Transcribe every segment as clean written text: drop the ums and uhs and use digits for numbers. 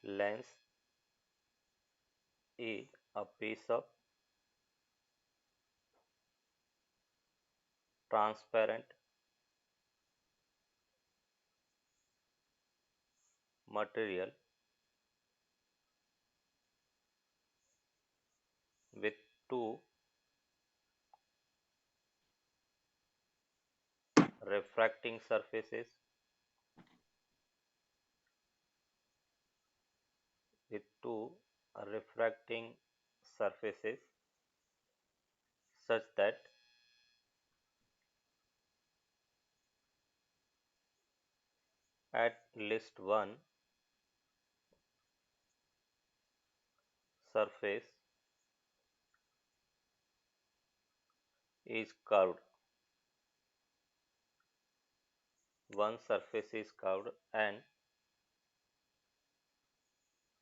Lens is a piece of transparent material with two refracting surfaces with two refracting surfaces such that at least one surface is curved. One surface is curved and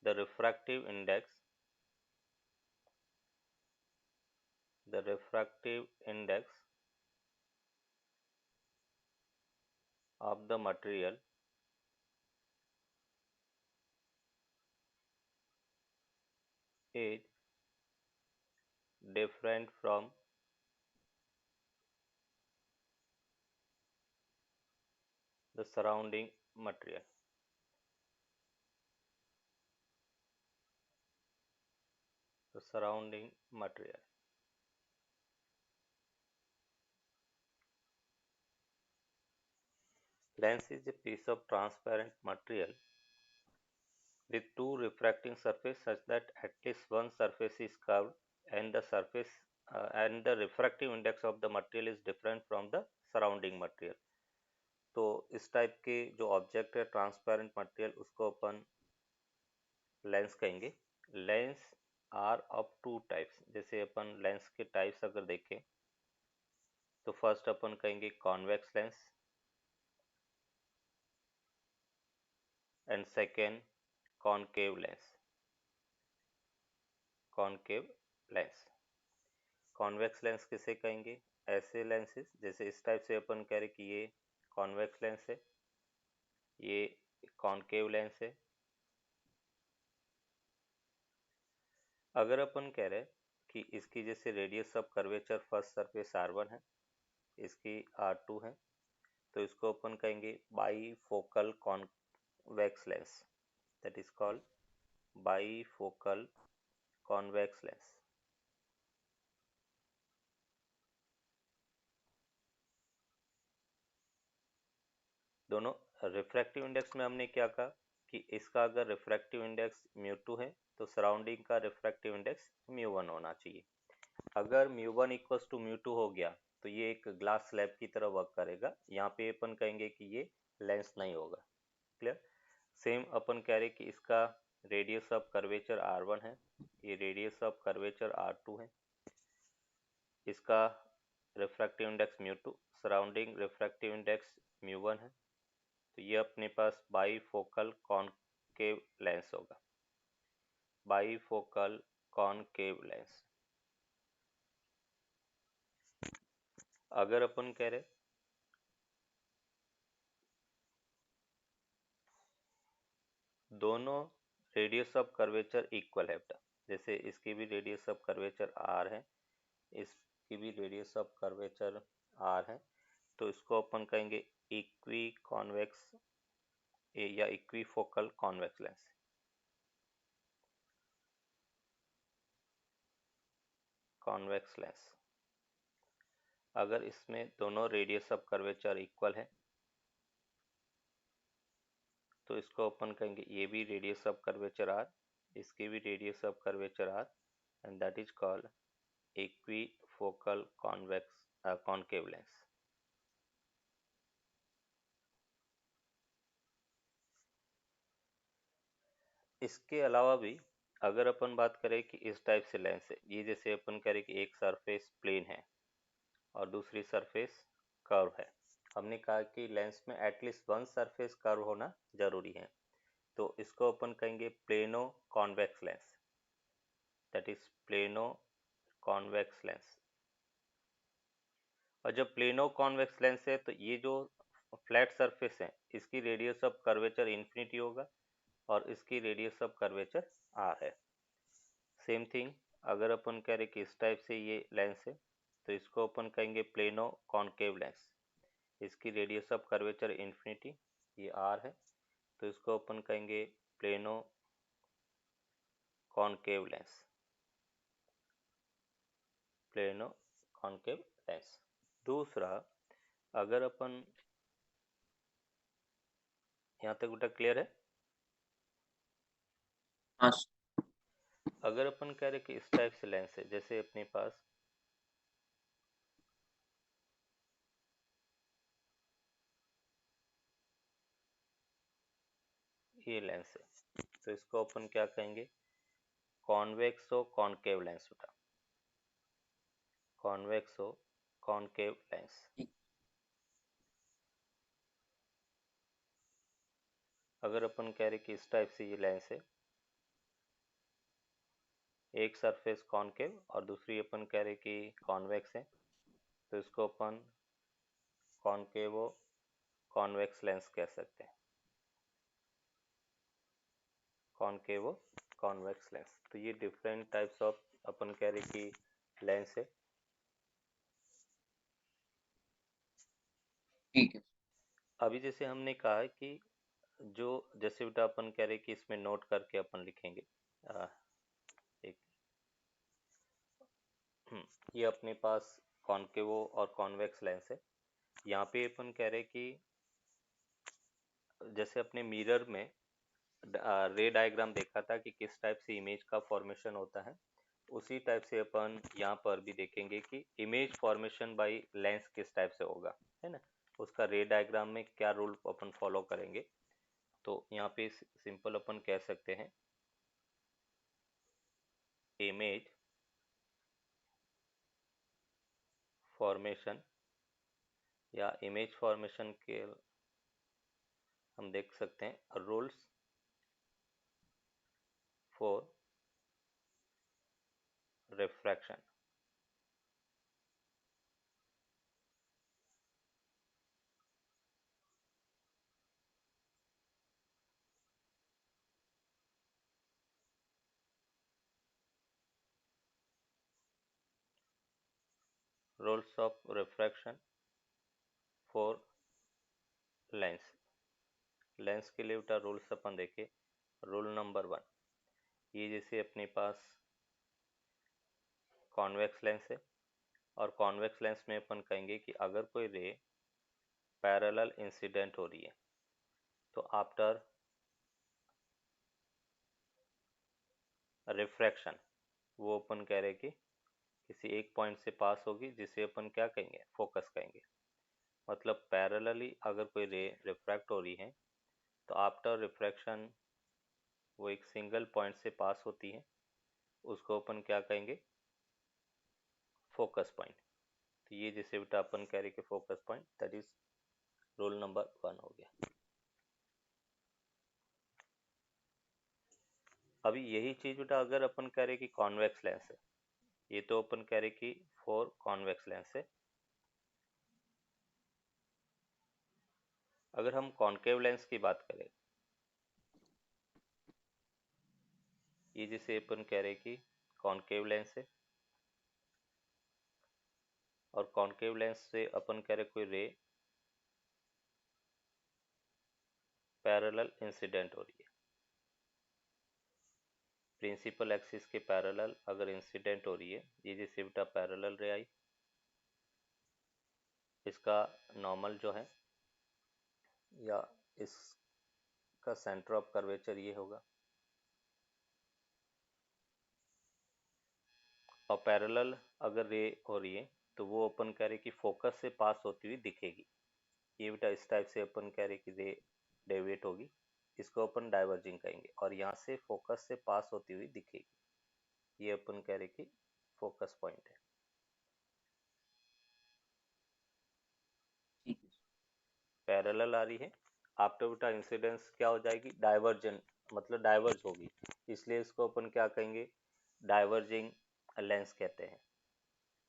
the refractive index of the material is different from the surrounding material. The surrounding material. Lens is a piece of transparent material with two refracting surfaces such that at least one surface is curved and the refractive index of the material is different from the surrounding material. तो इस type के जो object है transparent material उसको अपन lens कहेंगे. Lens are of two types. जैसे अपन लेंस के टाइप्स अगर देखें तो फर्स्ट अपन कहेंगे convex lens and second concave lens. Concave lens. Convex lens किसे कहेंगे? ऐसे लेंसेज जैसे इस टाइप से अपन कह रहे कि ये कॉन्वेक्स लेंस है, ये कॉनकेव लेंस है. अगर अपन कह रहे कि इसकी जैसे radius of curvature first surface R1 है, इसकी R2 है, तो इसको अपन कहेंगे bifocal convex lens. That is called bifocal convex lens. दोनों रिफ्रैक्टिव इंडेक्स में हमने क्या कहा कि इसका अगर रिफ्रैक्टिव इंडेक्स μ2 है तो सराउंडिंग का रिफ्रैक्टिव इंडेक्स μ1 होना चाहिए. अगर μ1 इक्वल्स टू μ2 हो गया तो ये एक ग्लास स्लैब की तरह वर्क करेगा. यहाँ पे अपन कहेंगे कि ये लेंस नहीं होगा. क्लियर. सेम अपन कह रहे कि इसका रेडियस ऑफ कर्वेचर R1 है, ये रेडियस ऑफ कर्वेचर R2 है, इसका refractive index μ2, surrounding refractive index μ1 है, तो ये अपने पास बाईफोकल कॉनकेव लेंस होगा. Bifocal concave lens. अगर अपन कह रहे दोनों रेडियस ऑफ कर्वेचर इक्वल है, जैसे इसकी भी रेडियस ऑफ कर्वेचर R है, इसकी भी रेडियस ऑफ कर्वेचर R है, तो इसको अपन कहेंगे इक्वी कॉन्वेक्स या इक्वीफोकल कॉन्वेक्स लेंस. Convex lens. अगर इसमें दोनों रेडियस ऑफ कर्वेचर इक्वल है तो इसको अपन कहेंगे ये भी रेडियस ऑफ कर्वेचर R, इसकी भी radius of curvature R, and that is called equifocal convex concave lens. इसके अलावा भी अगर अपन बात करें कि इस टाइप से लेंस है, ये जैसे अपन करें कि एक सरफेस प्लेन है और दूसरी सरफेस कर्व है. हमने कहा कि लेंस में एटलीस्ट वन सरफेस कर्व होना जरूरी है, तो इसको अपन कहेंगे plano convex lens. That is plano convex lens. और जब प्लेनो कॉन्वेक्स लेंस है तो ये जो फ्लैट सरफेस है इसकी रेडियस ऑफ कर्वेचर इन्फिनिटी होगा और इसकी रेडियस ऑफ कर्वेचर आर है। सेम थिंग अगर अपन कह रहे कि इस टाइप से ये लेंस है तो इसको अपन कहेंगे प्लेनो कॉनकेव लेंस। इसकी रेडियस ऑफ कर्वेचर इन्फिनिटी ये आर है, तो इसको अपन कहेंगे plano concave lens, plano concave lens. दूसरा, अगर अपन, यहाँ तक बेटा क्लियर है? हाँ अगर अपन कह रहे कि इस टाइप से लेंस है, जैसे अपने पास ये लेंस है, तो इसको अपन क्या कहेंगे, कॉन्वेक्सो कॉनकेव लेंस बेटा, कॉन्वेक्सो कॉनकेव लेंस। अगर अपन कह रहे कि इस टाइप से ये लेंस है, एक सरफेस कॉनकेव और दूसरी अपन कह रहे कि कॉन्वेक्स है, तो इसको अपन कॉनकेवो कॉन्वेक्स लेंस कह सकते हैं, कॉनकेवो कॉन्वेक्स लेंस। तो ये डिफरेंट टाइप्स ऑफ अपन कह रहे कि लेंस है। ठीक है। अभी जैसे हमने कहा है कि जो, जैसे बेटा अपन कह रहे कि इसमें नोट करके अपन लिखेंगे, एक ये अपने पास कॉनकेवो और कॉन्वेक्स लेंस है। यहाँ पे अपन कह रहे कि जैसे अपने मिरर में रे डायग्राम देखा था कि किस टाइप से इमेज का फॉर्मेशन होता है, उसी टाइप से अपन यहाँ पर भी देखेंगे कि इमेज फॉर्मेशन बाय लेंस किस टाइप से होगा, है ना। उसका रे डायग्राम में क्या रूल अपन फॉलो करेंगे, तो यहाँ पे सिंपल अपन कह सकते हैं इमेज फॉर्मेशन, या इमेज फॉर्मेशन के हम देख सकते हैं rules for refraction. Rules of refraction for Lenz. Lens के लिए बेटा रूल्स अपन देखे, रूल नंबर 1, ये जैसे अपने पास कॉन्वेक्स लेंस है, और कॉन्वेक्स लेंस में अपन कहेंगे कि अगर कोई रे पैरेलल इंसिडेंट हो रही है तो आफ्टर रिफ्रैक्शन वो अपन कह रहे कि किसी एक पॉइंट से पास होगी, जिसे अपन क्या कहेंगे, फोकस कहेंगे। मतलब पैरेलली अगर कोई रे रिफ्रैक्ट हो रही है तो आफ्टर रिफ्रैक्शन वो एक सिंगल पॉइंट से पास होती है, उसको अपन क्या कहेंगे, फोकस पॉइंट। तो ये जैसे बेटा अपन कह रहे कि focus point, that is rule number 1 हो गया। अभी यही चीज बेटा अगर अपन कह रहे कि कॉन्वेक्स लेंस है, ये तो अपन कह रहे कि फॉर कॉन्वेक्स लेंस है। अगर हम कॉनकेव लेंस की बात करें, ये जैसे अपन कह रहे कि कॉनकेव लेंस है, और कॉनकेव लेंस से अपन कह रहे कोई रे पैरेलल इंसिडेंट हो रही है, प्रिंसिपल एक्सिस के पैरेलल अगर इंसिडेंट हो रही है, ये जैसे बेटा पैरेलल रे आई, इसका नॉर्मल जो है या इसका सेंटर ऑफ कर्वेचर ये होगा, और पैरेलल अगर रे हो रही है तो वो अपन कह रहे कि फोकस से पास होती हुई दिखेगी। ये बेटा इस टाइप से अपन कह रहे कि रे डेविएट होगी, इसको अपन डाइवर्जिंग कहेंगे, और यहाँ से फोकस से पास होती हुई दिखेगी, ये अपन कह रहे कि फोकस पॉइंट है। ठीक है। पैरेलल आ रही है, आफ्टर बेटा इंसिडेंस क्या हो जाएगी, डाइवर्जेंट, मतलब डाइवर्ज होगी, इसलिए इसको अपन क्या कहेंगे, डाइवर्जिंग लेंस कहते हैं।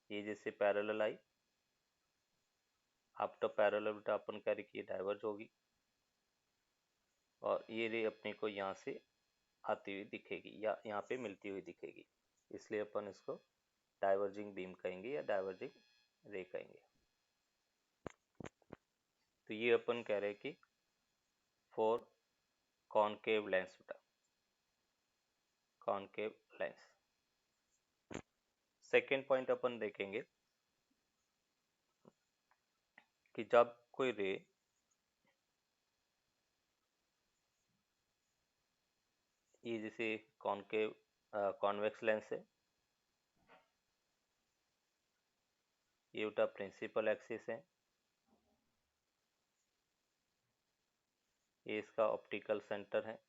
ये जैसे पैरेलल आई, आफ्टर पैरेलल बेटा अपन कह रहे कि ये डाइवर्ज होगी, और ये रे अपने को यहाँ से आती हुई दिखेगी या यहाँ पे मिलती हुई दिखेगी, इसलिए अपन इसको डाइवर्जिंग बीम कहेंगे या डाइवर्जिंग रे कहेंगे। तो ये अपन कह रहे हैं कि फॉर कॉनकेव लेंस बेटा, कॉनकेव लेंस। सेकेंड पॉइंट अपन देखेंगे कि जब कोई रे ये जैसे कॉनकेव कॉन्वेक्स लेंस है, ये बेटा प्रिंसिपल एक्सिस है, ये इसका ऑप्टिकल सेंटर है।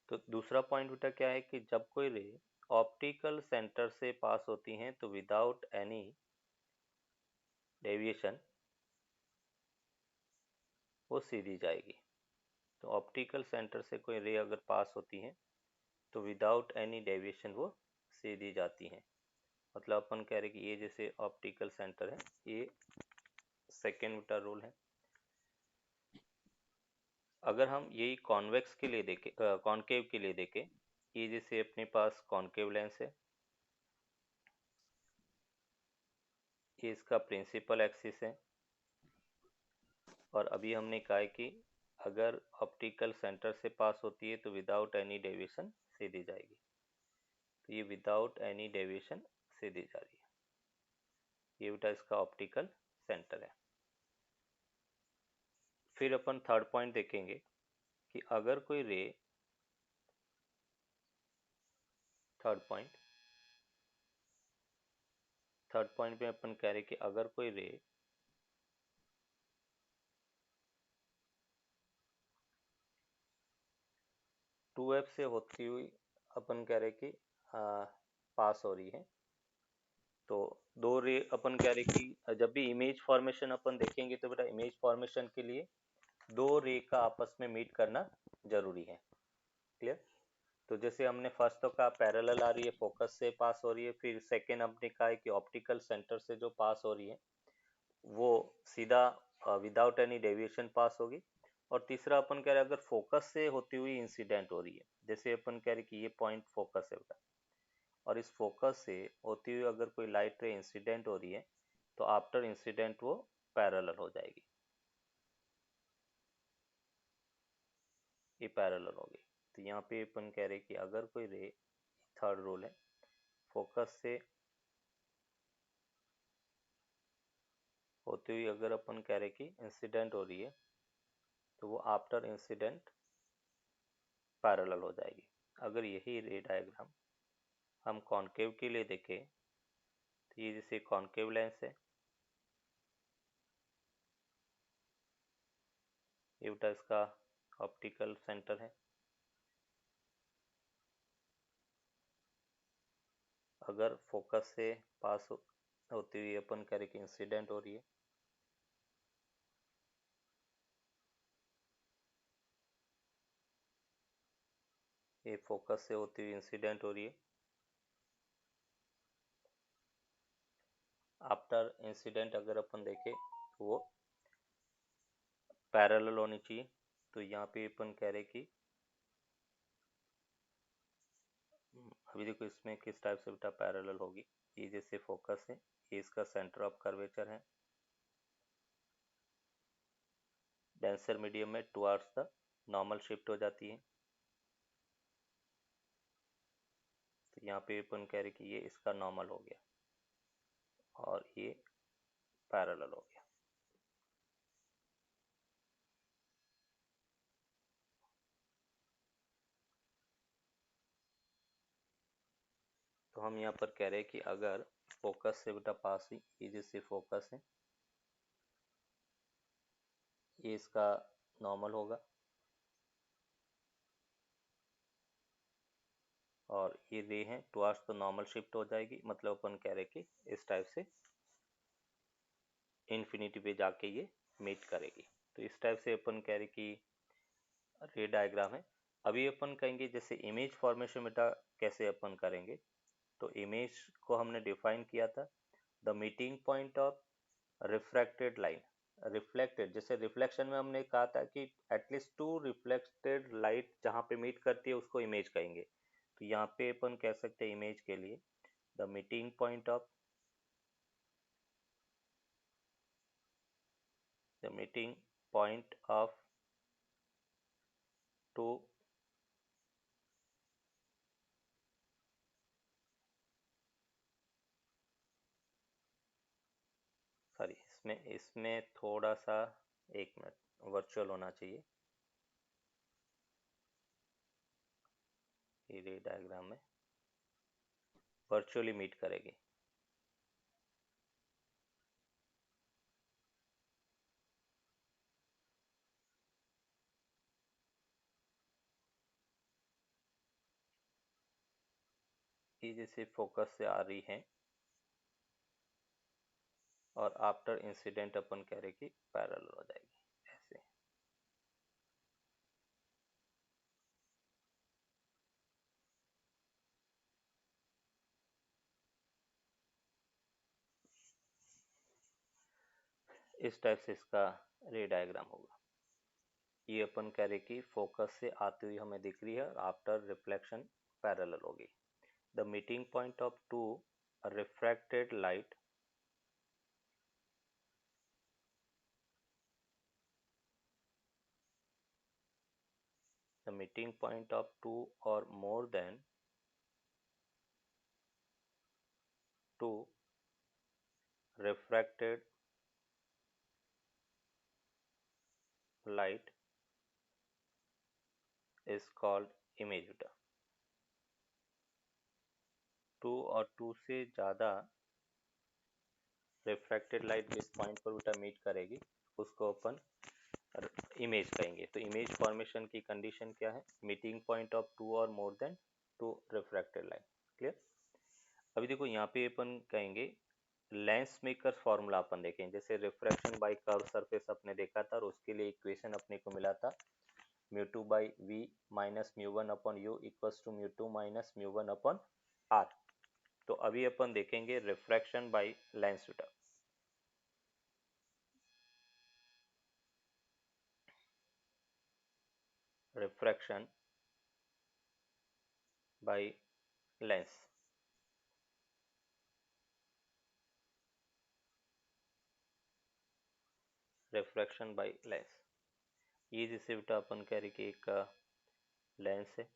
तो दूसरा पॉइंट बेटा क्या है कि जब कोई रे ऑप्टिकल सेंटर से पास होती हैं तो विदाउट एनी डेविएशन वो सीधी जाएगी। तो ऑप्टिकल सेंटर से कोई रे अगर पास होती है तो विदाउट एनी डेविएशन वो सीधी जाती हैं। मतलब अपन कह रहे कि ये जैसे ऑप्टिकल सेंटर है, ये सेकेंड बेटा रूल है। अगर हम यही कॉन्वेक्स के लिए देखें, कॉनकेव के लिए देखें, ये जैसे अपने पास कॉनकेव लेंस है, ये इसका प्रिंसिपल एक्सिस है, और अभी हमने कहा है कि अगर ऑप्टिकल सेंटर से पास होती है तो विदाउट एनी डेविएशन सीधी जाएगी। तो ये विदाउट एनी डेविएशन सीधी जा रही है, ये बेटा इसका ऑप्टिकल सेंटर है। फिर अपन थर्ड पॉइंट देखेंगे कि अगर कोई रे, थर्ड पॉइंट में अपन कह रहे कि अगर कोई रे टू एफ से होती हुई अपन कह रहे कि पास हो रही है, तो दो रे अपन कह रहे कि जब भी इमेज फॉर्मेशन अपन देखेंगे तो बेटा इमेज फॉर्मेशन के लिए दो रे का आपस में मीट करना जरूरी है। क्लियर? तो जैसे हमने फर्स्ट तो कहा पैरेलल आ रही है, फोकस से पास हो रही है, फिर सेकेंड हमने कहा है कि ऑप्टिकल सेंटर से जो पास हो रही है वो सीधा विदाउट एनी डेविएशन पास होगी। और तीसरा अपन कह रहे हैं अगर फोकस से होती हुई इंसिडेंट हो रही है, जैसे अपन कह रहे कि ये पॉइंट फोकस है बेटा, और इस फोकस से होती हुई अगर कोई लाइट रे इंसिडेंट हो रही है तो आफ्टर इंसिडेंट वो पैरेलल हो जाएगी, ये पैरेलल होगी। तो यहाँ पे अपन कह रहे कि अगर कोई रे, थर्ड रूल है, फोकस से होती हुई अगर अपन कह रहे कि इंसिडेंट हो रही है तो वो आफ्टर इंसिडेंट पैरेलल हो जाएगी। अगर यही रे डायग्राम हम कॉनकेव के लिए देखें तो ये जैसे कॉनकेव लेंस है, ये बेटा इसका ऑप्टिकल सेंटर है। अगर फोकस से पास होती हुई अपन कह रहे कि इंसिडेंट हो रही है, ये फोकस से होती हुई इंसिडेंट हो रही है, आफ्टर इंसिडेंट अगर अपन देखें तो वो पैरेलल होनी चाहिए। तो यहाँ पे अपन कह रहे कि अभी देखो इसमें किस टाइप से बेटा पैरेलल होगी। ये जैसे फोकस है, ये इसका सेंटर ऑफ कर्वेचर है, डेंसर मीडियम में टुवर्ड्स द नॉर्मल शिफ्ट हो जाती है। तो यहाँ पे अपन कह रहे कि ये इसका नॉर्मल हो गया और ये पैरेलल हो गया। तो हम यहाँ पर कह रहे हैं कि अगर फोकस से बेटा पास हुई, ये जैसे फोकस है, ये इसका नॉर्मल होगा और ये रे है टुवर्ड्स तो नॉर्मल शिफ्ट हो जाएगी। मतलब अपन कह रहे कि इस टाइप से इन्फिनिटी पे जाके ये मीट करेगी। तो इस टाइप से अपन कह रहे कि रे डायग्राम है। अभी अपन कहेंगे जैसे इमेज फॉर्मेशन बेटा कैसे अपन करेंगे। तो इमेज को हमने डिफाइन किया था, the meeting point of refracted line, reflected, जैसे रिफ्लेक्शन में हमने कहा था कि एटलीस्ट टू रिफ्लेक्टेड लाइट जहाँ पे मीट करती है उसको इमेज कहेंगे, तो यहाँ पे अपन कह सकते हैं इमेज के लिए the meeting point of the meeting point of two sorry, इसमें इसमें थोड़ा सा, एक मिनट, वर्चुअल होना चाहिए ये डायग्राम में, वर्चुअली मीट करेगी। ये जैसे फोकस से आ रही है और आफ्टर इंसिडेंट अपन कह रहे कि पैरेलल हो जाएगी ऐसे। इस टाइप से इसका रे डायग्राम होगा। ये अपन कह रहे कि फोकस से आती हुई हमें दिख रही है और आफ्टर रिफ्लेक्शन पैरेलल होगी। The meeting point of two refracted light the meeting point of two or more than two refracted light is called image beta। Two और टू से ज़्यादा रिफ्रैक्टेड लाइट जिस पॉइंट पर बेटा मीट करेगी उसको अपन image कहेंगे। तो इमेज फॉर्मेशन की कंडीशन क्या है? मीटिंग पॉइंट ऑफ टू और more than two refracted light. Clear? अभी देखो यहाँ पे अपन कहेंगे लेंस मेकर फॉर्मूला अपन देखें, जैसे रिफ्रैक्शन बाय कर्व सरफेस अपने देखा था और उसके लिए इक्वेशन अपने को मिला था mu two by V minus mu one upon U equals to mu two minus mu one upon R. तो अभी अपन देखेंगे रिफ्रैक्शन बाय लेंस बीटा। Refraction by lens, refraction by lens, ये जैसे बेटा अपन कह रहे कि एक लेंस है,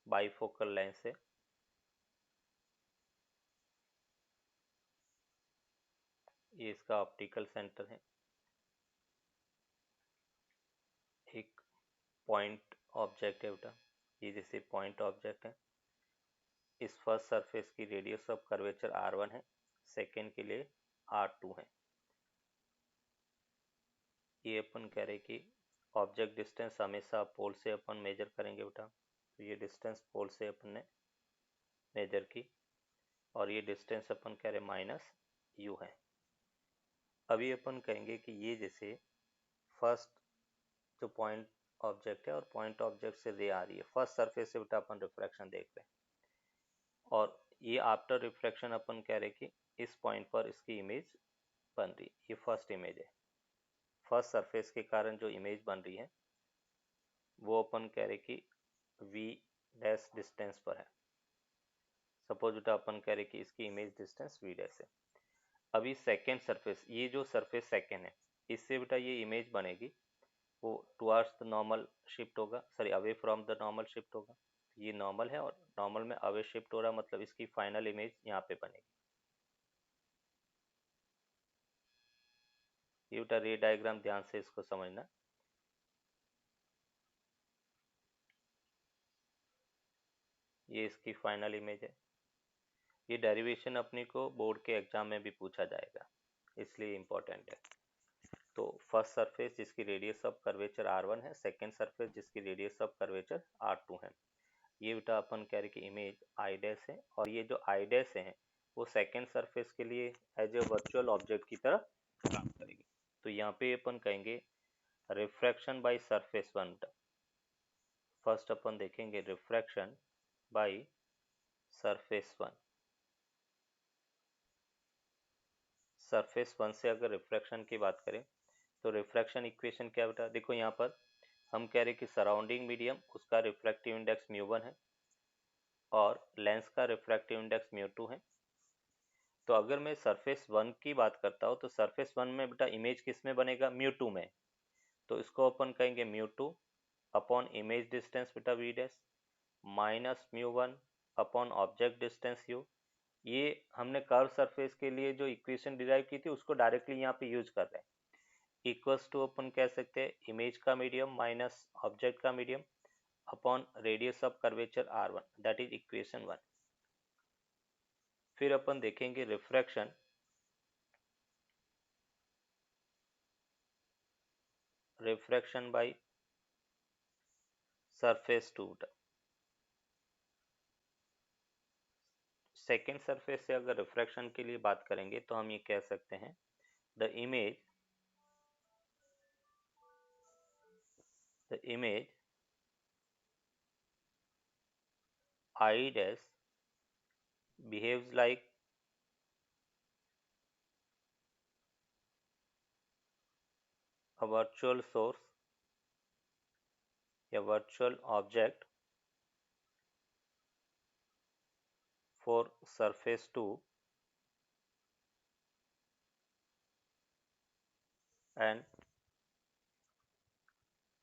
बाईफोकल लेंस है, ये इसका ऑप्टिकल सेंटर है, एक पॉइंट ऑब्जेक्ट है बेटा, ये जैसे पॉइंट ऑब्जेक्ट है। इस फर्स्ट सरफेस की रेडियस ऑफ कर्वेचर r1 है, सेकेंड के लिए r2 है। ये अपन कह रहे कि ऑब्जेक्ट डिस्टेंस हमेशा पोल से अपन मेजर करेंगे बेटा, तो ये डिस्टेंस पोल से अपन ने मेजर की और ये डिस्टेंस अपन कह रहे माइनस यू है। अभी अपन कहेंगे कि ये जैसे फर्स्ट जो पॉइंट ऑब्जेक्ट है और पॉइंट ऑब्जेक्ट से रे आ रही है, फर्स्ट सरफेस से बेटा अपन रिफ्रैक्शन देख रहे हैं और ये आफ्टर रिफ्रैक्शन अपन कह रहे कि इस पॉइंट पर इसकी इमेज बन रही, ये फर्स्ट इमेज है। फर्स्ट सरफेस के कारण जो इमेज बन रही है वो अपन कह रहे कि v डैश डिस्टेंस पर है। सपोज बेटा अपन कह रहे कि इसकी इमेज डिस्टेंस v डैश है। अभी सेकेंड सरफेस, ये जो सरफेस सेकेंड है इससे बेटा ये इमेज बनेगी वो टुवर्ड्स द नॉर्मल शिफ्ट होगा, sorry away from the normal shift होगा। ये नॉर्मल है और नॉर्मल में अवे शिफ्ट हो रहा, मतलब इसकी फाइनल इमेज यहाँ पे बनेगी। ये बेटा रे डायग्राम ध्यान से इसको समझना। ये इसकी फाइनल इमेज है। ये डेरिवेशन अपने को बोर्ड के एग्जाम में भी पूछा जाएगा, इसलिए इम्पोर्टेंट है। तो फर्स्ट सरफेस जिसकी रेडियस ऑफ कर्वेचर r1 है, सेकेंड सरफेस जिसकी रेडियस ऑफ कर्वेचर r2 है। ये बेटा अपन कह रहे कि इमेज आई डैश है और ये जो आई डैश है वो सेकेंड सरफेस के लिए एज ए वर्चुअल ऑब्जेक्ट की तरह काम करेगी। तो यहाँ पे अपन कहेंगे refraction by surface one. First अपन देखेंगे refraction by surface one, surface one से अगर रिफ्रैक्शन की बात करें तो रिफ्रैक्शन इक्वेशन क्या बेटा, देखो यहाँ पर हम कह रहे कि सराउंडिंग मीडियम उसका रिफ्रैक्टिव इंडेक्स म्यू वन है और लेंस का रिफ्रैक्टिव इंडेक्स म्यू टू है। तो अगर मैं सरफेस वन की बात करता हूँ तो सरफेस वन में बेटा इमेज किस में बनेगा, म्यू टू में। तो इसको अपन कहेंगे mu two upon image distance बेटा V dash minus mu one upon object distance U. ये हमने कर्व सरफेस के लिए जो इक्वेशन डिराइव की थी उसको डायरेक्टली यहाँ पे यूज कर रहे हैं। इक्वल्स टू अपन कह सकते हैं इमेज का मीडियम माइनस ऑब्जेक्ट का medium upon radius of curvature R one, that is equation one. फिर अपन देखेंगे refraction. Refraction by surface two, second surface से अगर रिफ्रैक्शन के लिए बात करेंगे तो हम ये कह सकते हैं the image I dash behaves like a virtual source, a virtual object for surface 2 and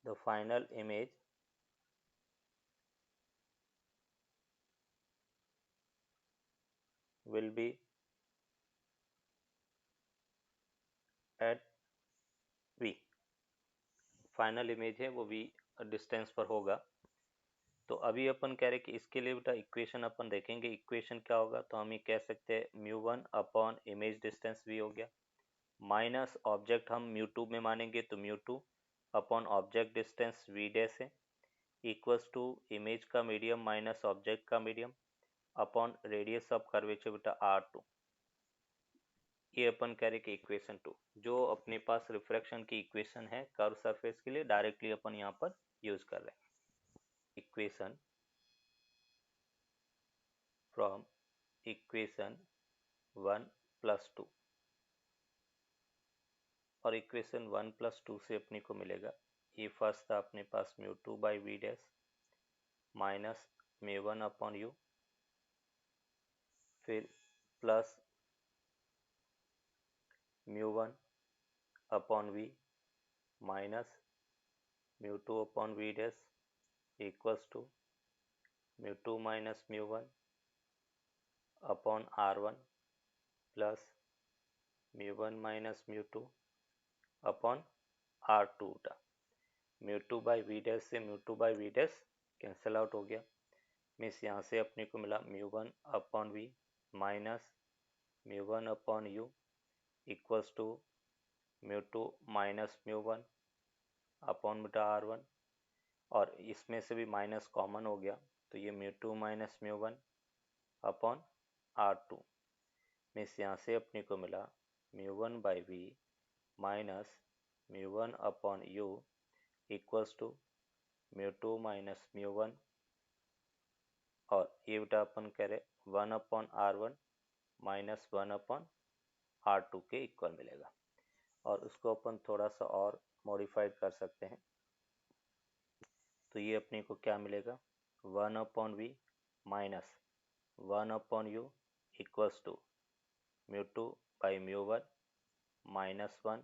the final image will be at V। Final image है वो V डिस्टेंस पर होगा। तो अभी अपन कह रहे कि इसके लिए बेटा इक्वेशन अपन देखेंगे, इक्वेशन क्या होगा। तो हम ये कह सकते हैं mu one upon image distance V हो गया माइनस ऑब्जेक्ट हम म्यू टू में मानेंगे तो mu two upon object distance V dash है इक्वल्स टू इमेज का मीडियम माइनस ऑब्जेक्ट का medium upon radius of curvature बेटा आर टू। ये अपन कह रहे कि इक्वेशन टू जो अपने पास रिफ्रैक्शन की इक्वेशन है कर्व सरफेस के लिए डायरेक्टली अपन यहाँ पर यूज कर रहे हैं। Equation from equation one plus two, और इक्वेशन वन प्लस टू से अपने को मिलेगा ये फर्स्ट था अपने पास mu two by V dash minus mu one upon U, फिर plus mu one upon V minus mu two upon V dash equals to mu two minus mu one upon R one plus mu one minus mu two upon R two टा। Mu two by V dash से mu two by V dash cancel out हो गया, means यहाँ से अपने को मिला mu one upon V minus mu one upon U equals to mu two minus mu one upon बेटा आर वन, और इसमें से भी माइनस कॉमन हो गया तो ये mu two minus mu one upon R two, means यहाँ से अपने को मिला mu one by V minus mu one upon U equals to mu two minus mu one, और ये बेटा अपन कह रहे one upon R one minus one upon R two के इक्वल मिलेगा। और उसको अपन थोड़ा सा और मॉडिफाइड कर सकते हैं तो ये अपने को क्या मिलेगा one upon V minus one upon U equals to mu two by mu one minus one,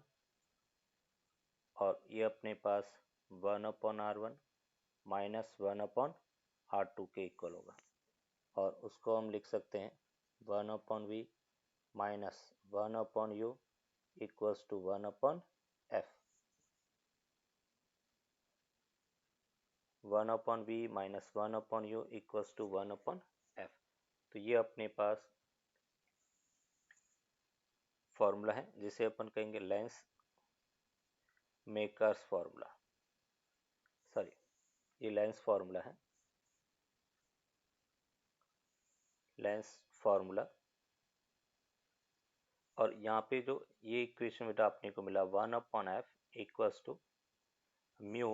और ये अपने पास one upon R one minus one upon R two के इक्वल होगा, और उसको हम लिख सकते हैं one upon V minus one upon U equals to one upon F, one upon V minus one upon U equals to one upon F. तो ये अपने पास फॉर्मूला है जिसे अपन कहेंगे लेंस मेकर्स फॉर्मूला, सॉरी ये लेंस फॉर्मूला है, lens formula. और यहाँ पे जो ये इक्वेशन बेटा आपने को मिला one upon F equals to mu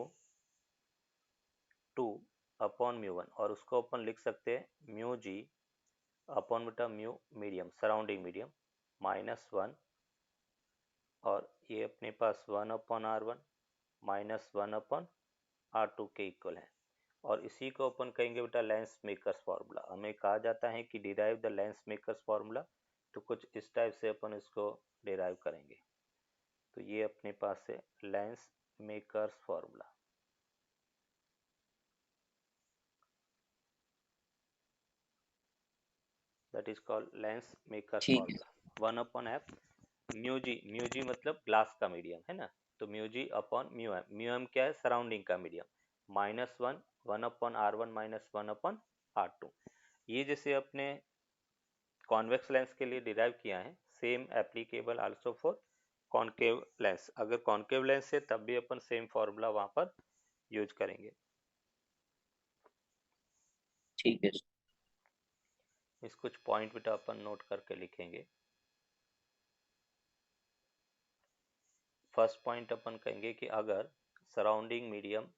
two upon mu one, और उसको अपन लिख सकते हैं म्यू जी अपॉन बेटा mu medium surrounding medium minus one और ये अपने पास 1/r1 माइनस 1/r2 के इक्वल है। और इसी को अपन कहेंगे बेटा लेंस मेकर्स फार्मूला। हमें कहा जाता है कि derive the lens makers formula, तो कुछ इस टाइप से अपन इसको डिराइव करेंगे। तो ये अपने पास है lens makers formula. That is called lens makers ठीक है। फार्मूला। 1/f म्यू जी मतलब ग्लास का मीडियम है ना, तो mu G upon mu M. Mu M क्या है? सराउंडिंग का मीडियम। -1 1/r1 minus 1/r2। ये जैसे अपने कॉन्वेक्स लेंस के लिए डिराइव किया है, same applicable also for concave lens. अगर कॉनकेव लेंस है तब भी अपन सेम फॉर्मूला वहां पर यूज करेंगे। ठीक है। इस कुछ पॉइंट बेटा अपन नोट करके लिखेंगे। फर्स्ट पॉइंट अपन कहेंगे कि अगर सराउंडिंग मीडियम,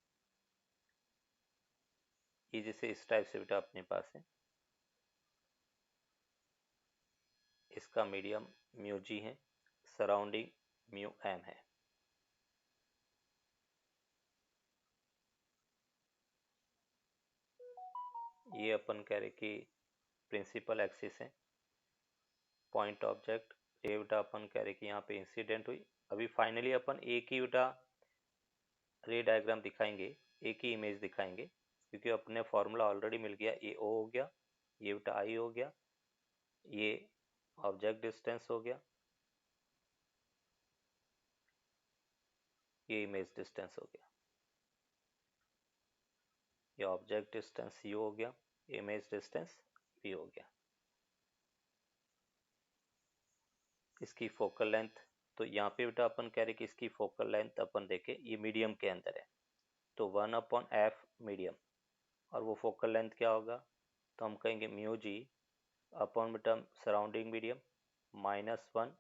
ये जैसे इस टाइप से बेटा अपने पास है, इसका मीडियम म्यू जी है, सराउंडिंग म्यू एम है। ये अपन कह रहे कि प्रिंसिपल एक्सिस है, पॉइंट ऑब्जेक्ट। ये बेटा अपन कह रहे कि यहाँ पे इंसिडेंट हुई। अभी फाइनली अपन एक ही बेटा रे डायग्राम दिखाएंगे, एक ही इमेज दिखाएंगे, क्योंकि अपने फॉर्मूला ऑलरेडी मिल गया। ये ओ हो गया, ये बेटा आई हो गया, ये ऑब्जेक्ट डिस्टेंस हो गया, ये इमेज डिस्टेंस हो गया, ये ऑब्जेक्ट डिस्टेंस यू हो गया, इमेज डिस्टेंस वी हो गया। इसकी फोकल लेंथ, तो यहाँ पे बेटा अपन कह रहे कि इसकी फोकल लेंथ अपन देखें, ये मीडियम के अंदर है, तो 1/f मीडियम, और वो फोकल लेंथ क्या होगा? तो हम कहेंगे म्यू जी अपॉन बेटा surrounding medium -1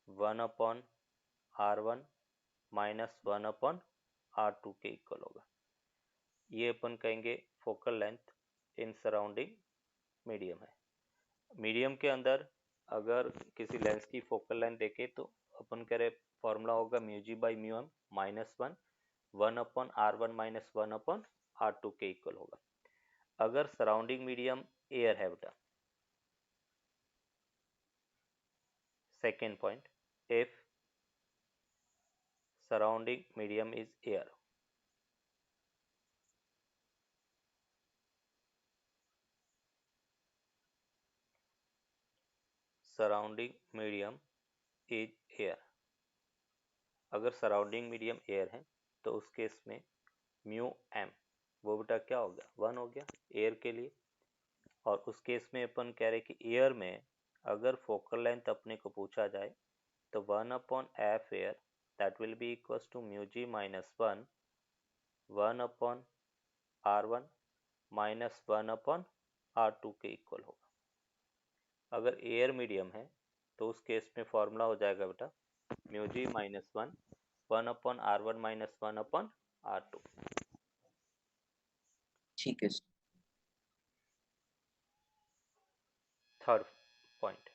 1/r1 minus 1/r2 के इक्वल होगा। ये अपन कहेंगे focal length in surrounding medium है। मीडियम के अंदर अगर किसी लेंस की फोकल लेंथ देखे तो अपन कह रहे फॉर्मूला होगा mu G by mu M -1 1/r1 minus 1/r2 के इक्वल होगा। अगर सराउंडिंग मीडियम एयर है बेटा, second point, if surrounding medium is air, surrounding medium is air। अगर सराउंडिंग मीडियम एयर है तो उस केस में म्यू एम वो बेटा क्या होगा? 1 हो गया एयर के लिए। और उस केस में अपन कह रहे कि एयर में अगर फोकल लेंथ अपने को पूछा जाए तो 1/f air that will be equals to mu G -1 1/r1 minus 1/r2 के इक्वल होगा। अगर एयर मीडियम है तो उस केस में फॉर्मूला हो जाएगा बेटा mu G -1 1/r1 minus 1/r2। ठीक है। थर्ड पॉइंट,